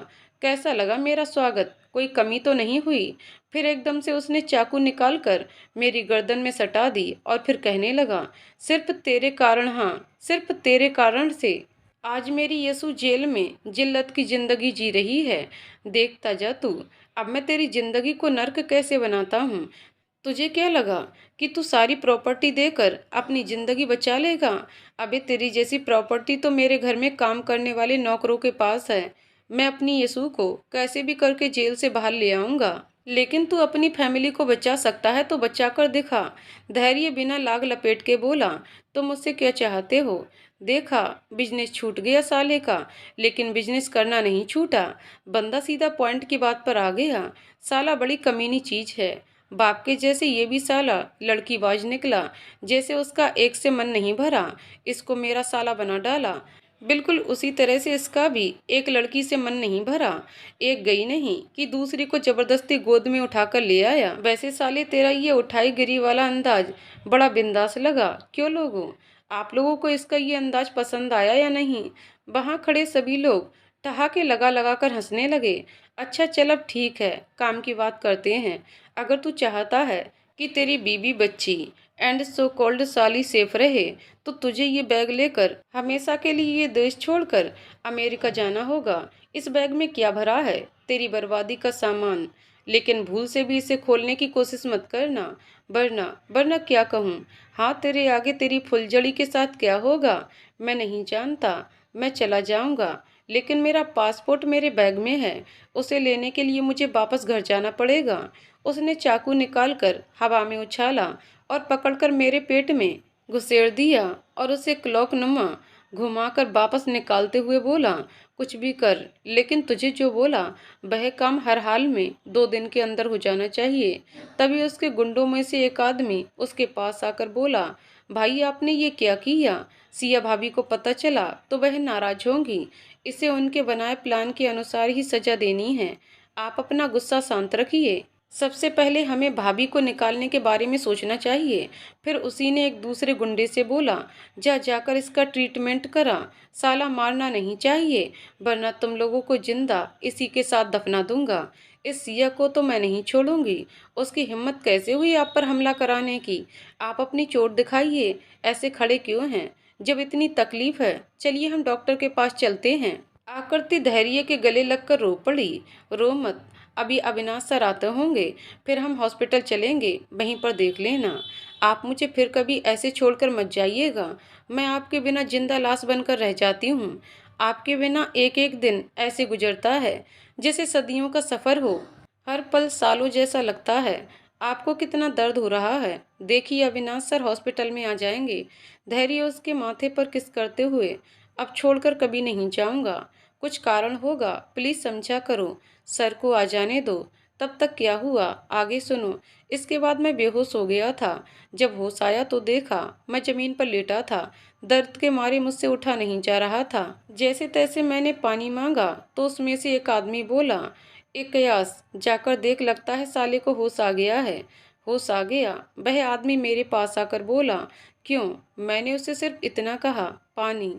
कैसा लगा मेरा स्वागत? कोई कमी तो नहीं हुई? फिर एकदम से उसने चाकू निकालकर मेरी गर्दन में सटा दी और फिर कहने लगा, सिर्फ तेरे कारण, हाँ सिर्फ तेरे कारण से आज मेरी यसु जेल में जिल्लत की जिंदगी जी रही है। देखता जा तू, अब मैं तेरी जिंदगी को नर्क कैसे बनाता हूँ। तुझे क्या लगा कि तू सारी प्रॉपर्टी देकर अपनी जिंदगी बचा लेगा? अबे तेरी जैसी प्रॉपर्टी तो मेरे घर में काम करने वाले नौकरों के पास है। मैं अपनी यसु को कैसे भी करके जेल से बाहर ले आऊंगा। लेकिन तू अपनी फैमिली को बचा सकता है तो बचा कर दिखा। धैर्य बिना लाग लपेट के बोला, तुम मुझसे क्या चाहते हो? देखा, बिजनेस छूट गया साले का, लेकिन बिजनेस करना नहीं छूटा। बंदा सीधा पॉइंट की बात पर आ गया। साला बड़ी कमीनी चीज है। बाप के जैसे ये भी साला लड़कीबाज निकला। जैसे उसका एक से मन नहीं भरा, इसको मेरा साला बना डाला, बिल्कुल उसी तरह से इसका भी एक लड़की से मन नहीं भरा। एक गई नहीं कि दूसरी को जबरदस्ती गोद में उठाकर ले आया। वैसे साले तेरा ये उठाई गिरी वाला अंदाज बड़ा बिंदास लगा। क्यों लोगों, आप लोगों को इसका ये अंदाज पसंद आया या नहीं? वहाँ खड़े सभी लोग ठहाके लगा लगा कर हंसने लगे। अच्छा चल, अब ठीक है, काम की बात करते हैं। अगर तू चाहता है कि तेरी बीबी बच्ची एंड सो कॉल्ड साली सेफ रहे तो तुझे ये बैग लेकर हमेशा के लिए ये देश छोड़कर अमेरिका जाना होगा। इस बैग में क्या भरा है? तेरी बर्बादी का सामान। लेकिन भूल से भी इसे खोलने की कोशिश मत करना, वरना वरना क्या कहूँ। हाँ, तेरे आगे तेरी फुलझड़ी के साथ क्या होगा मैं नहीं जानता। मैं चला जाऊंगा, लेकिन मेरा पासपोर्ट मेरे बैग में है। उसे लेने के लिए मुझे वापस घर जाना पड़ेगा। उसने चाकू निकालकर हवा में उछाला और पकड़कर मेरे पेट में घुसेड़ दिया और उसे क्लॉक नुमा घुमाकर वापस निकालते हुए बोला, कुछ भी कर, लेकिन तुझे जो बोला वह काम हर हाल में 2 दिन के अंदर हो जाना चाहिए। तभी उसके गुंडों में से एक आदमी उसके पास आकर बोला, भाई आपने ये क्या किया? सिया भाभी को पता चला तो वह नाराज होंगी। इसे उनके बनाए प्लान के अनुसार ही सजा देनी है। आप अपना गुस्सा शांत रखिए। सबसे पहले हमें भाभी को निकालने के बारे में सोचना चाहिए। फिर उसी ने एक दूसरे गुंडे से बोला, जा जाकर इसका ट्रीटमेंट करा। साला मारना नहीं चाहिए, वरना तुम लोगों को जिंदा इसी के साथ दफना दूंगा। इस सिया को तो मैं नहीं छोड़ूंगी। उसकी हिम्मत कैसे हुई आप पर हमला कराने की? आप अपनी चोट दिखाइए, ऐसे खड़े क्यों हैं? जब इतनी तकलीफ है, चलिए हम डॉक्टर के पास चलते हैं। आकृति धैर्य के गले लगकर रो पड़ी। रो मत, अभी अविनाश सर आते होंगे, फिर हम हॉस्पिटल चलेंगे, वहीं पर देख लेना। आप मुझे फिर कभी ऐसे छोड़कर मत जाइएगा। मैं आपके बिना जिंदा लाश बनकर रह जाती हूँ। आपके बिना एक एक दिन ऐसे गुजरता है जैसे सदियों का सफ़र हो। हर पल सालों जैसा लगता है। आपको कितना दर्द हो रहा है? देखिए अविनाश सर हॉस्पिटल में आ जाएंगे। धैर्य उसके माथे पर किस करते हुए, अब छोड़कर कभी नहीं जाऊंगा। कुछ कारण होगा, प्लीज समझा करो। सर को आ जाने दो। तब तक क्या हुआ आगे सुनो। इसके बाद मैं बेहोश हो गया था। जब होश आया तो देखा मैं जमीन पर लेटा था। दर्द के मारे मुझसे उठा नहीं जा रहा था। जैसे तैसे मैंने पानी मांगा तो उसमें से एक आदमी बोला, एक कयास जाकर देख, लगता है साले को होश आ गया है। होश आ गया? वह आदमी मेरे पास आकर बोला, क्यों? मैंने उसे सिर्फ इतना कहा, पानी।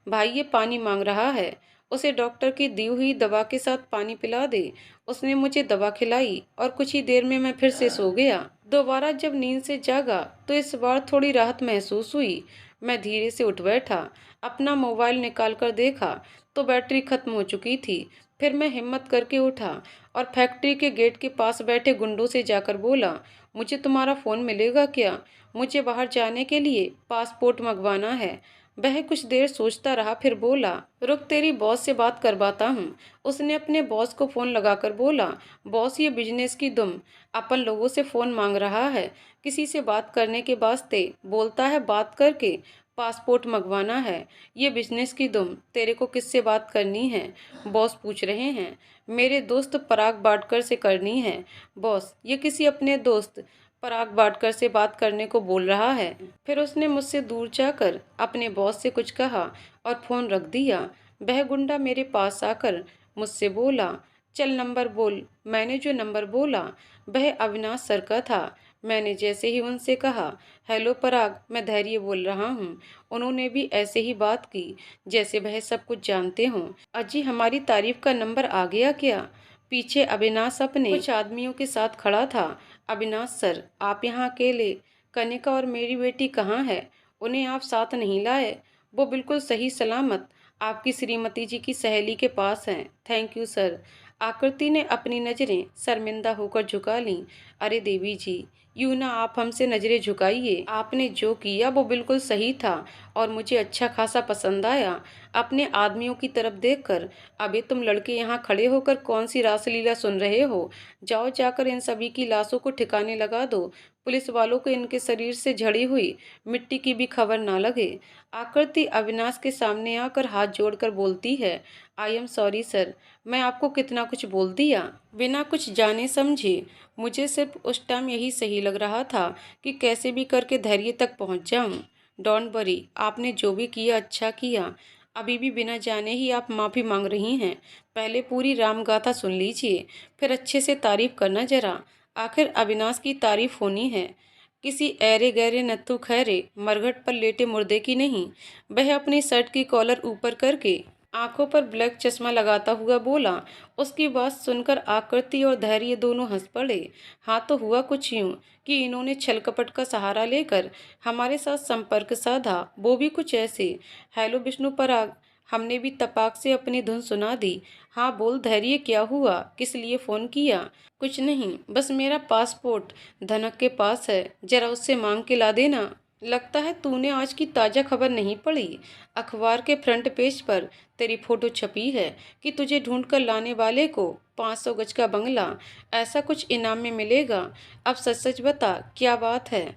भाई ये पानी मांग रहा है, उसे डॉक्टर की दी हुई दवा के साथ पानी पिला दे। उसने मुझे दवा खिलाई और कुछ ही देर में मैं फिर से सो गया। दोबारा जब नींद से जागा तो इस बार थोड़ी राहत महसूस हुई। मैं धीरे से उठ बैठा, अपना मोबाइल निकाल कर देखा तो बैटरी खत्म हो चुकी थी। फिर मैं हिम्मत करके उठा और फैक्ट्री के गेट के पास बैठे गुंडों से जाकर बोला, मुझे तुम्हारा फ़ोन मिलेगा क्या? मुझे बाहर जाने के लिए पासपोर्ट मंगवाना है। वह कुछ देर सोचता रहा, फिर बोला, रुक तेरी बॉस से बात करवाता हूँ। उसने अपने बॉस को फ़ोन लगाकर बोला, बॉस ये बिजनेस की दुम अपन लोगों से फ़ोन मांग रहा है, किसी से बात करने के वास्ते। बोलता है बात करके पासपोर्ट मंगवाना है। ये बिजनेस की दुम तेरे को किससे बात करनी है? बॉस पूछ रहे हैं। मेरे दोस्त पराग बाटकर से करनी है। बॉस ये किसी अपने दोस्त पराग बाटकर से बात करने को बोल रहा है। फिर उसने मुझसे दूर जाकर अपने बॉस से कुछ कहा और फ़ोन रख दिया। वह गुंडा मेरे पास आकर मुझसे बोला, चल नंबर बोल। मैंने जो नंबर बोला वह अविनाश सर का था। मैंने जैसे ही उनसे कहा, हेलो पराग, मैं धैर्य बोल रहा हूँ, उन्होंने भी ऐसे ही बात की जैसे वह सब कुछ जानते हों। अजी हमारी तारीफ का नंबर आ गया क्या? पीछे अविनाश अपने कुछ आदमियों के साथ खड़ा था। अविनाश सर, आप यहाँ अकेले? कनिका और मेरी बेटी कहाँ है? उन्हें आप साथ नहीं लाए? वो बिल्कुल सही सलामत आपकी श्रीमती जी की सहेली के पास हैं। Thank you sir. आकृति ने अपनी नज़रें शर्मिंदा होकर झुका लीं। अरे देवी जी, यूँ ना आप हमसे नज़रें झुकाइए। आपने जो किया वो बिल्कुल सही था और मुझे अच्छा खासा पसंद आया। अपने आदमियों की तरफ देखकर, अबे तुम लड़के यहाँ खड़े होकर कौन सी रासलीला सुन रहे हो? जाओ जाकर इन सभी की लाशों को ठिकाने लगा दो। पुलिस वालों को इनके शरीर से झड़ी हुई मिट्टी की भी खबर ना लगे। आकृति अविनाश के सामने आकर हाथ जोड़कर बोलती है, आई एम सॉरी सर, मैं आपको कितना कुछ बोल दिया बिना कुछ जाने समझे। मुझे सिर्फ उस टाइम यही सही लग रहा था कि कैसे भी करके धैर्य तक पहुंच जाऊं। डोंट वरी, आपने जो भी किया अच्छा किया। अभी भी बिना जाने ही आप माफ़ी मांग रही हैं। पहले पूरी रामगाथा सुन लीजिए, फिर अच्छे से तारीफ करना जरा। आखिर अविनाश की तारीफ होनी है, किसी ऐरे गहरे नत्थु खैरे मरघट पर लेटे मुर्दे की नहीं। वह अपनी शर्ट की कॉलर ऊपर करके आंखों पर ब्लैक चश्मा लगाता हुआ बोला। उसकी बात सुनकर आकृति और धैर्य दोनों हंस पड़े। हाँ तो हुआ कुछ यूं कि इन्होंने छल कपट का सहारा लेकर हमारे साथ संपर्क साधा, वो भी कुछ ऐसे। हेलो विष्णु पराग, हमने भी तपाक से अपनी धुन सुना दी। हाँ बोल धैर्य, क्या हुआ, किस लिए फ़ोन किया? कुछ नहीं, बस मेरा पासपोर्ट धनक के पास है, जरा उससे मांग के ला देना। लगता है तूने आज की ताज़ा खबर नहीं पढ़ी। अखबार के फ्रंट पेज पर तेरी फोटो छपी है कि तुझे ढूंढ कर लाने वाले को 500 गज का बंगला, ऐसा कुछ इनाम में मिलेगा। अब सच सच बता क्या बात है?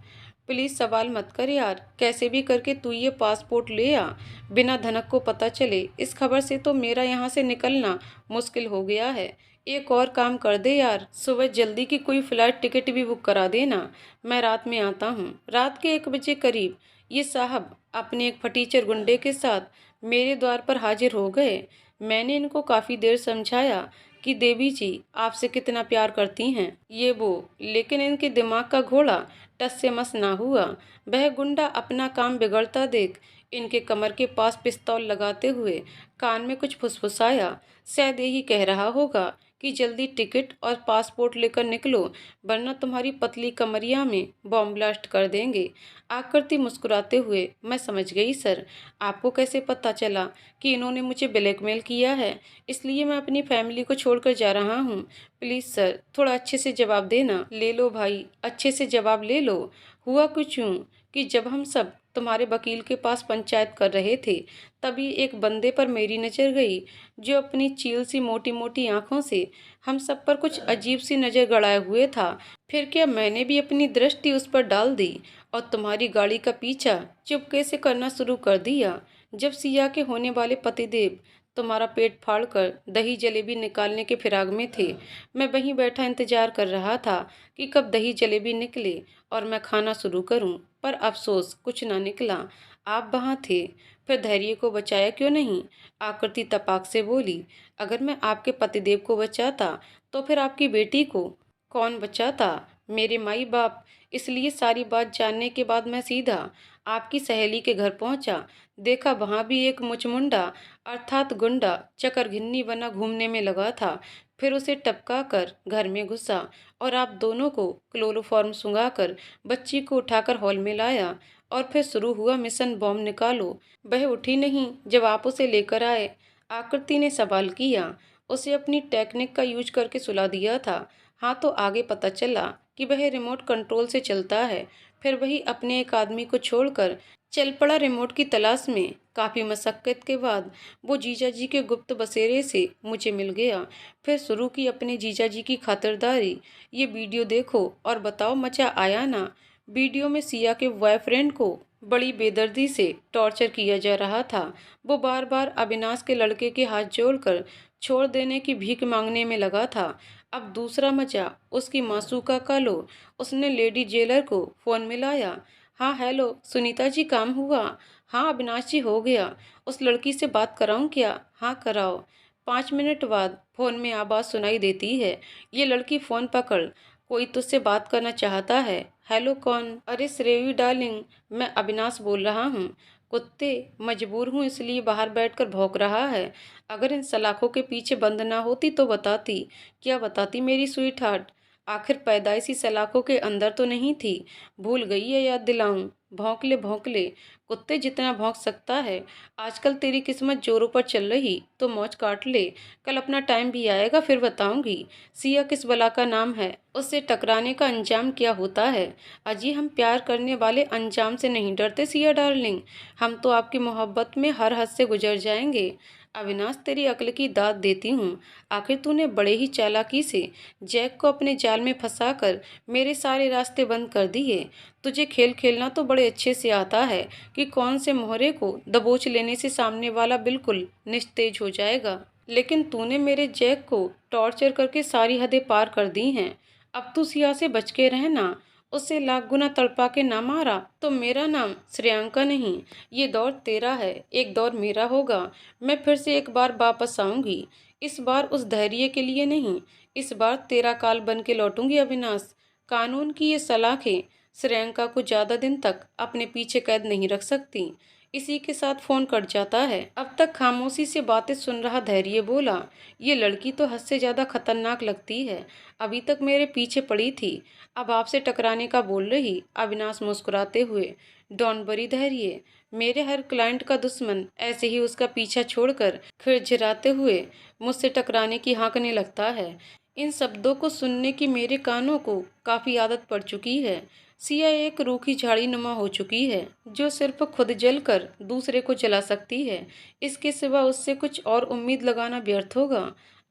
प्लीज सवाल मत कर यार, कैसे भी करके तू ये पासपोर्ट ले आ, बिना धनक को पता चले। इस खबर से तो मेरा यहाँ से निकलना मुश्किल हो गया है। एक और काम कर दे यार, सुबह जल्दी की कोई फ्लाइट टिकट भी बुक करा देना। मैं रात में आता हूँ, रात के 1 बजे करीब ये साहब अपने एक फटीचर गुंडे के साथ मेरे द्वार पर हाजिर हो गए। मैंने इनको काफ़ी देर समझाया कि देवी जी आपसे कितना प्यार करती हैं ये वो, लेकिन इनके दिमाग का घोड़ा टस से मस ना हुआ। वह गुंडा अपना काम बिगड़ता देख इनके कमर के पास पिस्तौल लगाते हुए कान में कुछ फुसफुसाया। शायद यही कह रहा होगा कि जल्दी टिकट और पासपोर्ट लेकर निकलो, वरना तुम्हारी पतली कमरिया में बॉम्ब ब्लास्ट कर देंगे। आकृति मुस्कुराते हुए, मैं समझ गई सर। आपको कैसे पता चला कि इन्होंने मुझे ब्लैकमेल किया है? इसलिए मैं अपनी फैमिली को छोड़कर जा रहा हूँ। प्लीज़ सर, थोड़ा अच्छे से जवाब देना। ले लो भाई, अच्छे से जवाब ले लो। हुआ कुछ यूँ कि जब हम सब तुम्हारे वकील के पास पंचायत कर रहे थे, तभी एक बंदे पर मेरी नज़र गई, जो अपनी चील सी मोटी मोटी आंखों से हम सब पर कुछ अजीब सी नज़र गड़ाए हुए था। फिर क्या मैंने भी अपनी दृष्टि उस पर डाल दी और तुम्हारी गाड़ी का पीछा चुपके से करना शुरू कर दिया। जब सिया के होने वाले पतिदेव तुम्हारा पेट फाड़कर दही जलेबी निकालने के फिराक में थे, मैं वहीं बैठा इंतजार कर रहा था कि कब दही जलेबी निकले और मैं खाना शुरू करूं, पर अफसोस कुछ ना निकला। आप वहाँ थे, फिर धैर्य को बचाया क्यों नहीं? आकृति तपाक से बोली। अगर मैं आपके पतिदेव को बचाता तो फिर आपकी बेटी को कौन बचाता? मेरे माई बाप। इसलिए सारी बात जानने के बाद मैं सीधा आपकी सहेली के घर पहुंचा। देखा वहां भी एक मुचमुंडा अर्थात गुंडा चकरघिन्नी बना घूमने में लगा था। फिर उसे टपका कर घर में घुसा और आप दोनों को क्लोरोफॉर्म सुंघाकर बच्ची को उठाकर हॉल में लाया और फिर शुरू हुआ मिशन बॉम्ब निकालो। वह उठी नहीं जब आप उसे लेकर आए। आकृति ने सवाल किया। उसे अपनी टेक्निक का यूज करके सुला दिया था। हाँ, तो आगे पता चला कि वह रिमोट कंट्रोल से चलता है। फिर वही अपने एक आदमी को छोड़कर चल पड़ा रिमोट की तलाश में। काफ़ी मशक्कत के बाद वो जीजा जी के गुप्त बसेरे से मुझे मिल गया। फिर शुरू की अपने जीजा जी की खातिरदारी। ये वीडियो देखो और बताओ मजा आया ना? वीडियो में सिया के बॉयफ्रेंड को बड़ी बेदर्दी से टॉर्चर किया जा रहा था। वो बार बार अविनाश के लड़के के हाथ जोड़कर छोड़ देने की भीख मांगने में लगा था। अब दूसरा मजा उसकी मासूका का लो। उसने लेडी जेलर को फ़ोन मिलाया। हाँ हेलो सुनीता जी, काम हुआ? हाँ अविनाश जी, हो गया। उस लड़की से बात कराऊं क्या? हाँ कराओ। 5 मिनट बाद फ़ोन में आवाज़ सुनाई देती है। ये लड़की फ़ोन पकड़, कोई तुझसे बात करना चाहता है। हेलो कौन? अरे श्रेवी डार्लिंग, मैं अविनाश बोल रहा हूँ। कुत्ते, मजबूर हूँ इसलिए बाहर बैठकर भौंक रहा है। अगर इन सलाखों के पीछे बंद ना होती तो बताती। क्या बताती मेरी स्वीट हार्ट? आखिर पैदाइशी सलाखों के अंदर तो नहीं थी? भूल गई है, याद दिलाऊं? भौंक ले भौंक ले, कुत्ते जितना भौंक सकता है। आजकल तेरी किस्मत जोरों पर चल रही तो मौज काट ले। कल अपना टाइम भी आएगा फिर बताऊंगी। सिया किस बला का नाम है? उससे टकराने का अंजाम क्या होता है? अजी हम प्यार करने वाले अंजाम से नहीं डरते सिया डार्लिंग। हम तो आपकी मोहब्बत में हर हद से गुजर जाएंगे। अविनाश तेरी अक्ल की दाद देती हूँ। आखिर तूने बड़े ही चालाकी से जैक को अपने जाल में फंसाकर मेरे सारे रास्ते बंद कर दिए। तुझे खेल खेलना तो बड़े अच्छे से आता है कि कौन से मोहरे को दबोच लेने से सामने वाला बिल्कुल निस्तेज हो जाएगा। लेकिन तूने मेरे जैक को टॉर्चर करके सारी हदें पार कर दी हैं। अब तू सिया से बच के रहना। उससे लाख गुना तड़पा के ना मारा तो मेरा नाम श्रेयांका नहीं। ये दौर तेरा है, एक दौर मेरा होगा। मैं फिर से एक बार वापस आऊंगी। इस बार उस धैर्य के लिए नहीं, इस बार तेरा काल बन के लौटूंगी अविनाश। कानून की ये सलाखें श्रेयांका को ज्यादा दिन तक अपने पीछे कैद नहीं रख सकती। इसी के साथ फोन कट जाता है। अब तक खामोशी से बातें सुन रहा धैर्य बोला। ये लड़की तो हद से ज्यादा खतरनाक लगती है। अभी तक मेरे पीछे पड़ी थी, अब आपसे टकराने का बोल रही। अविनाश मुस्कुराते हुए, डोंट वरी धैर्य, मेरे हर क्लाइंट का दुश्मन ऐसे ही उसका पीछा छोड़कर खिड़खिड़ाते हुए मुझसे टकराने की हाँकने लगता है। इन शब्दों को सुनने की मेरे कानों को काफी आदत पड़ चुकी है। सिया एक रूखी झाड़ी नुमा हो चुकी है, जो सिर्फ खुद जलकर दूसरे को जला सकती है। इसके सिवा उससे कुछ और उम्मीद लगाना व्यर्थ होगा।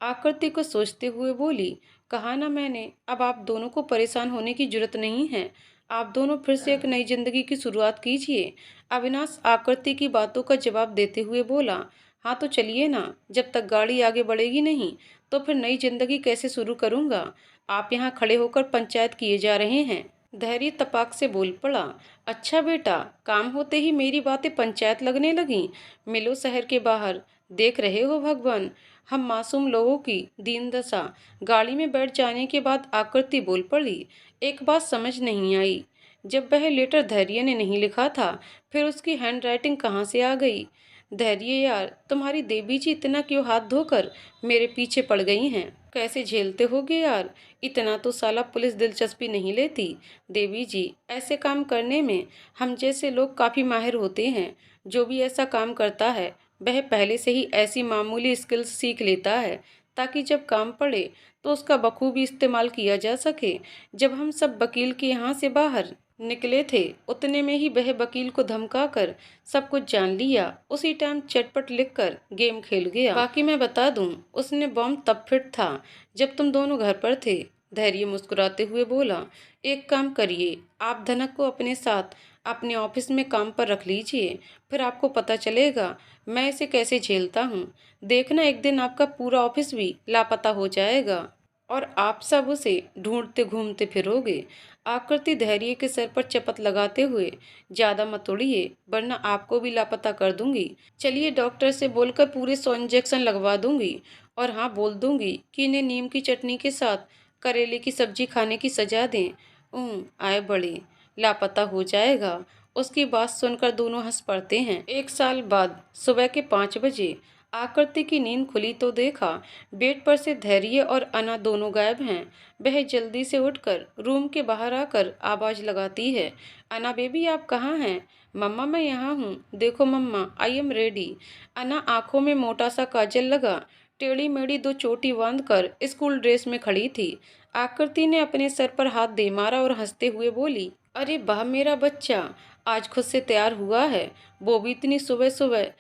आकृति को सोचते हुए बोली, कहा ना मैंने, अब आप दोनों को परेशान होने की जरूरत नहीं है। आप दोनों फिर से एक नई जिंदगी की शुरुआत कीजिए। अविनाश आकृति की बातों का जवाब देते हुए बोला। हाँ तो चलिए ना, जब तक गाड़ी आगे बढ़ेगी नहीं तो फिर नई जिंदगी कैसे शुरू करूँगा। आप यहाँ खड़े होकर पंचायत किए जा रहे हैं। धैर्य तपाक से बोल पड़ा। अच्छा बेटा, काम होते ही मेरी बातें पंचायत लगने लगी। मिलो शहर के बाहर, देख रहे हो भगवान, हम मासूम लोगों की दीन दशा। गाड़ी में बैठ जाने के बाद आकृति बोल पड़ी। एक बात समझ नहीं आई, जब वह लेटर धैर्य ने नहीं लिखा था, फिर उसकी हैंडराइटिंग कहाँ से आ गई। धैर्य यार, तुम्हारी देवी जी इतना क्यों हाथ धोकर मेरे पीछे पड़ गई हैं। कैसे झेलते होगे यार, इतना तो साला पुलिस दिलचस्पी नहीं लेती। देवी जी, ऐसे काम करने में हम जैसे लोग काफ़ी माहिर होते हैं। जो भी ऐसा काम करता है वह पहले से ही ऐसी मामूली स्किल्स सीख लेता है ताकि जब काम पड़े तो उसका बखूबी इस्तेमाल किया जा सके। जब हम सब वकील के यहाँ से बाहर निकले थे उतने में ही वह वकील को धमकाकर सब कुछ जान लिया। उसी टाइम चटपट लिखकर गेम खेल गया। बाकी मैं बता दूं, उसने बॉम्ब तब फिट था जब तुम दोनों घर पर थे। धैर्य मुस्कुराते हुए बोला। एक काम करिए, आप धनक को अपने साथ अपने ऑफिस में काम पर रख लीजिए, फिर आपको पता चलेगा मैं इसे कैसे झेलता हूँ। देखना एक दिन आपका पूरा ऑफिस भी लापता हो जाएगा और आप सब उसे ढूंढते घूमते फिरोगे। आकृति धैर्य के सर पर चपत लगाते हुए, ज्यादा मत उड़िए वरना आपको भी लापता कर दूंगी। चलिए डॉक्टर से बोलकर पूरे 100 इंजेक्शन लगवा दूंगी और हाँ बोल दूंगी कि इन्हें नीम की चटनी के साथ करेले की सब्जी खाने की सजा दें। आए बड़े, लापता हो जाएगा। उसकी बात सुनकर दोनों हंस पड़ते हैं। 1 साल बाद सुबह के 5 बजे आकृति की नींद खुली तो देखा बेड पर से धैर्य और अना दोनों गायब हैं। वह जल्दी से उठकर रूम के बाहर आकर आवाज लगाती है। अना बेबी, आप कहाँ हैं। मम्मा मैं यहाँ हूँ, देखो मम्मा आई एम रेडी। अना आंखों में मोटा सा काजल लगा टेढ़ी मेढ़ी 2 चोटी बांध कर स्कूल ड्रेस में खड़ी थी। आकृति ने अपने सर पर हाथ दे मारा और हंसते हुए बोली, अरे वाह मेरा बच्चा, आज खुद से तैयार हुआ है, वो भी इतनी सुबह सुबह।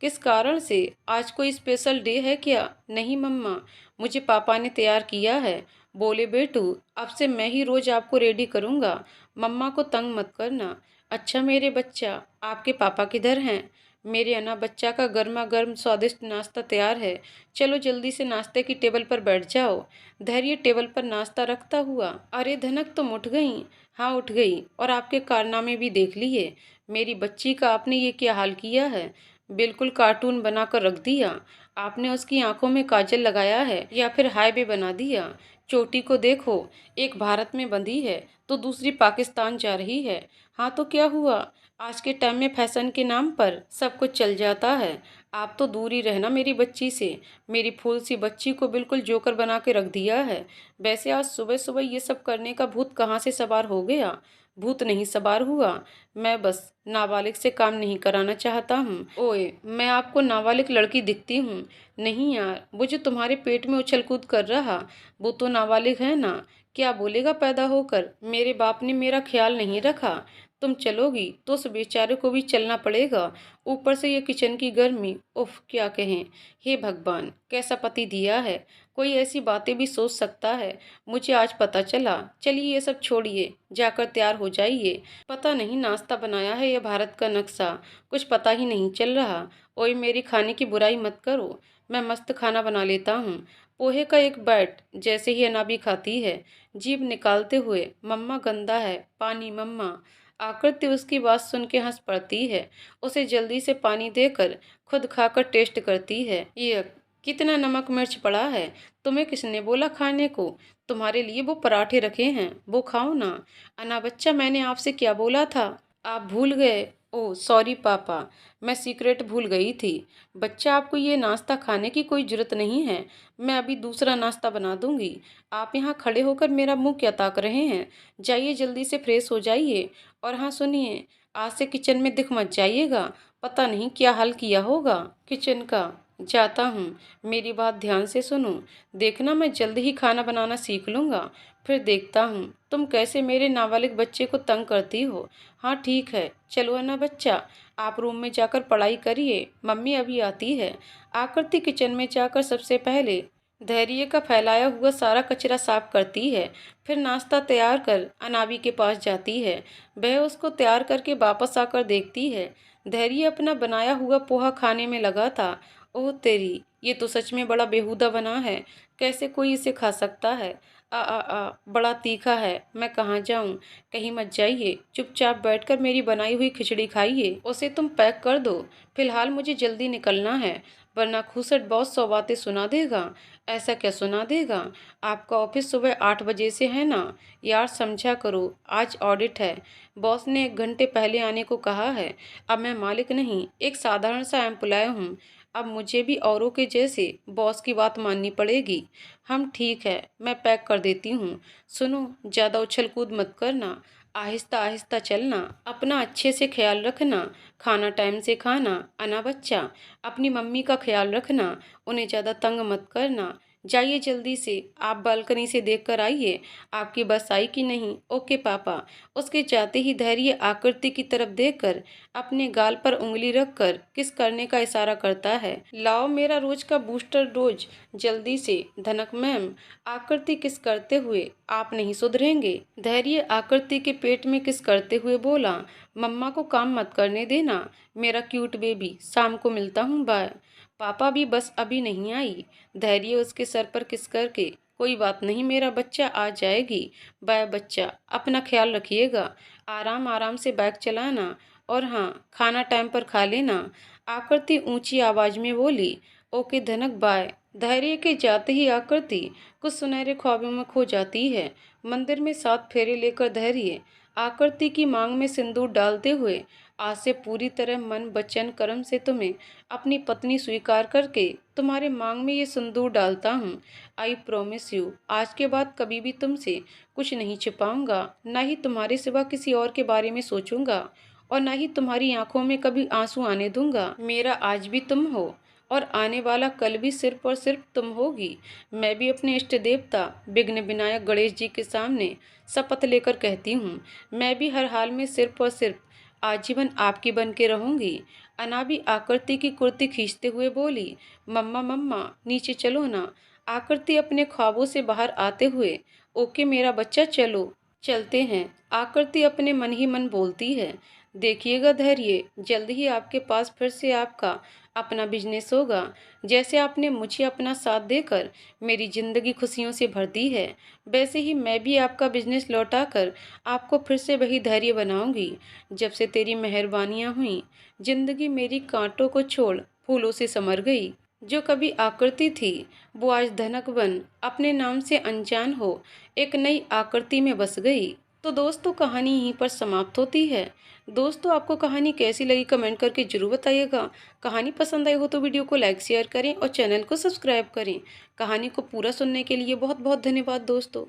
किस कारण से, आज कोई स्पेशल डे है क्या। नहीं मम्मा, मुझे पापा ने तैयार किया है। बोले बेटू, अब से मैं ही रोज आपको रेडी करूँगा, मम्मा को तंग मत करना। अच्छा मेरे बच्चा, आपके पापा किधर हैं। मेरे अना बच्चा का गर्मा गर्म स्वादिष्ट नाश्ता तैयार है, चलो जल्दी से नाश्ते की टेबल पर बैठ जाओ। धैर्य टेबल पर नाश्ता रखता हुआ, अरे धनक तुम उठ गई। हाँ उठ गई, और आपके कारनामे भी देख लिए। मेरी बच्ची का आपने ये क्या हाल किया है, बिल्कुल कार्टून बनाकर रख दिया। आपने उसकी आंखों में काजल लगाया है या फिर हाईवे बना दिया। चोटी को देखो, एक भारत में बंधी है तो दूसरी पाकिस्तान जा रही है। हाँ तो क्या हुआ, आज के टाइम में फैशन के नाम पर सब कुछ चल जाता है। आप तो दूर ही रहना मेरी बच्ची से। मेरी फूल सी बच्ची को बिल्कुल जोकर बना के रख दिया है। वैसे आज सुबह सुबह ये सब करने का भूत कहाँ से सवार हो गया। भूत नहीं सवार हुआ, मैं बस नाबालिग से काम नहीं कराना चाहता हूँ। ओए, मैं आपको नाबालिग लड़की दिखती हूँ। नहीं यार, वो जो तुम्हारे पेट में उछल कूद कर रहा वो तो नाबालिग है ना। क्या बोलेगा पैदा होकर। मेरे बाप ने मेरा ख्याल नहीं रखा। तुम चलोगी तो उस बेचारे को भी चलना पड़ेगा, ऊपर से ये किचन की गर्मी, उफ क्या कहें। हे भगवान, कैसा पति दिया है, कोई ऐसी बातें भी सोच सकता है। मुझे आज पता चला। चलिए ये सब छोड़िए, जाकर तैयार हो जाइए। पता नहीं नाश्ता बनाया है या भारत का नक्शा, कुछ पता ही नहीं चल रहा। ओए मेरी खाने की बुराई मत करो, मैं मस्त खाना बना लेता हूँ। पोहे का एक बैट जैसे ही अनाबी खाती है, जीभ निकालते हुए, मम्मा गंदा है पानी मम्मा। आकृति उसकी बात सुन के हंस पड़ती है। उसे जल्दी से पानी देकर खुद खाकर टेस्ट करती है। ये कितना नमक मिर्च पड़ा है, तुम्हें किसने बोला खाने को। तुम्हारे लिए वो पराठे रखे हैं, वो खाओ ना। अना बच्चा, मैंने आपसे क्या बोला था, आप भूल गए। ओह सॉरी पापा, मैं सीक्रेट भूल गई थी। बच्चा, आपको ये नाश्ता खाने की कोई जरूरत नहीं है, मैं अभी दूसरा नाश्ता बना दूंगी। आप यहाँ खड़े होकर मेरा मुंह क्या ताक रहे हैं। जाइए जल्दी से फ्रेश हो जाइए। और हाँ सुनिए, आज से किचन में दिख मत जाइएगा, पता नहीं क्या हाल किया होगा किचन का। जाता हूँ, मेरी बात ध्यान से सुनो। देखना मैं जल्द ही खाना बनाना सीख लूँगा, फिर देखता हूँ तुम कैसे मेरे नाबालिग बच्चे को तंग करती हो। हाँ ठीक है, चलो ना बच्चा, आप रूम में जाकर पढ़ाई करिए, मम्मी अभी आती है। आकृति किचन में जाकर सबसे पहले धैर्य का फैलाया हुआ सारा कचरा साफ करती है, फिर नाश्ता तैयार कर अनाबी के पास जाती है। वह उसको तैयार करके वापस आकर देखती है। धैर्य अपना बनाया हुआ पोहा खाने में लगा था। ओह तेरी, ये तो सच में बड़ा बेहुदा बना है। कैसे कोई इसे खा सकता है? बड़ा तीखा है। मैं कहाँ जाऊँ? कहीं मत जाइए, चुपचाप बैठकर मेरी बनाई हुई खिचड़ी खाइए। उसे तुम पैक कर दो। फिलहाल मुझे जल्दी निकलना है, वरना खूसट बॉस 100 बातें सुना देगा। ऐसा क्या सुना देगा? आपका ऑफिस सुबह 8 बजे से है ना? यार समझा करो, आज ऑडिट है। बॉस ने 1 घंटे पहले आने को कहा है। अब मैं मालिक नहीं, एक साधारण सा एम्प्लॉय हूँ। अब मुझे भी औरों के जैसे बॉस की बात माननी पड़ेगी। हम ठीक है, मैं पैक कर देती हूँ। सुनो, ज़्यादा उछल कूद मत करना, आहिस्ता आहिस्ता चलना, अपना अच्छे से ख्याल रखना, खाना टाइम से खाना। अना बच्चा, अपनी मम्मी का ख्याल रखना, उन्हें ज़्यादा तंग मत करना। जाइए जल्दी से, आप बालकनी से देख कर आइए आपकी बस आई कि नहीं। ओके पापा। उसके जाते ही धैर्य आकृति की तरफ देखकर अपने गाल पर उंगली रखकर किस करने का इशारा करता है। लाओ मेरा रोज का बूस्टर डोज जल्दी से। धनक मैम। आकृति किस करते हुए, आप नहीं सुधरेंगे। धैर्य आकृति के पेट में किस करते हुए बोला, मम्मा को काम मत करने देना मेरा क्यूट बेबी, शाम को मिलता हूँ, बाय। पापा भी बस अभी नहीं आई। धैर्य उसके सर पर किस करके, कोई बात नहीं मेरा बच्चा, आ जाएगी। बाय बच्चा, अपना ख्याल रखिएगा, आराम आराम से बाइक चलाना, और हाँ, खाना टाइम पर खा लेना। आकृति ऊंची आवाज में बोली। ओके धनक, बाय। धैर्य के जाते ही आकृति कुछ सुनहरे ख्वाबों में खो जाती है। मंदिर में 7 फेरे लेकर धैर्य आकृति की मांग में सिंदूर डालते हुए, आज से पूरी तरह मन वचन कर्म से तुम्हें अपनी पत्नी स्वीकार करके तुम्हारे मांग में ये सिंदूर डालता हूँ। आई प्रॉमिस यू, आज के बाद कभी भी तुमसे कुछ नहीं छिपाऊंगा, न ही तुम्हारे सिवा किसी और के बारे में सोचूंगा, और न ही तुम्हारी आंखों में कभी आंसू आने दूंगा। मेरा आज भी तुम हो, और आने वाला कल भी सिर्फ और सिर्फ तुम होगी। मैं भी अपने इष्ट देवता विघ्न विनायक गणेश जी के सामने शपथ लेकर कहती हूँ, मैं भी हर हाल में सिर्फ और सिर्फ आजीवन आपकी बन के रहूंगी। अनाबी आकृति की कुर्ती खींचते हुए बोली, मम्मा मम्मा नीचे चलो ना। आकृति अपने ख्वाबों से बाहर आते हुए, ओके मेरा बच्चा चलो, चलते हैं। आकृति अपने मन ही मन बोलती है, देखिएगा धैर्य, जल्द ही आपके पास फिर से आपका अपना बिजनेस होगा। जैसे आपने मुझे अपना साथ देकर मेरी जिंदगी खुशियों से भर दी है, वैसे ही मैं भी आपका बिजनेस लौटाकर आपको फिर से वही धैर्य बनाऊंगी। जब से तेरी मेहरबानियां हुई, जिंदगी मेरी कांटों को छोड़ फूलों से समर गई। जो कभी आकृति थी, वो आज धनक बन अपने नाम से अनजान हो एक नई आकृति में बस गई। तो दोस्तों, कहानी यहीं पर समाप्त होती है। दोस्तों, आपको कहानी कैसी लगी कमेंट करके जरूर बताइएगा। कहानी पसंद आई हो तो वीडियो को लाइक शेयर करें और चैनल को सब्सक्राइब करें। कहानी को पूरा सुनने के लिए बहुत बहुत धन्यवाद दोस्तों।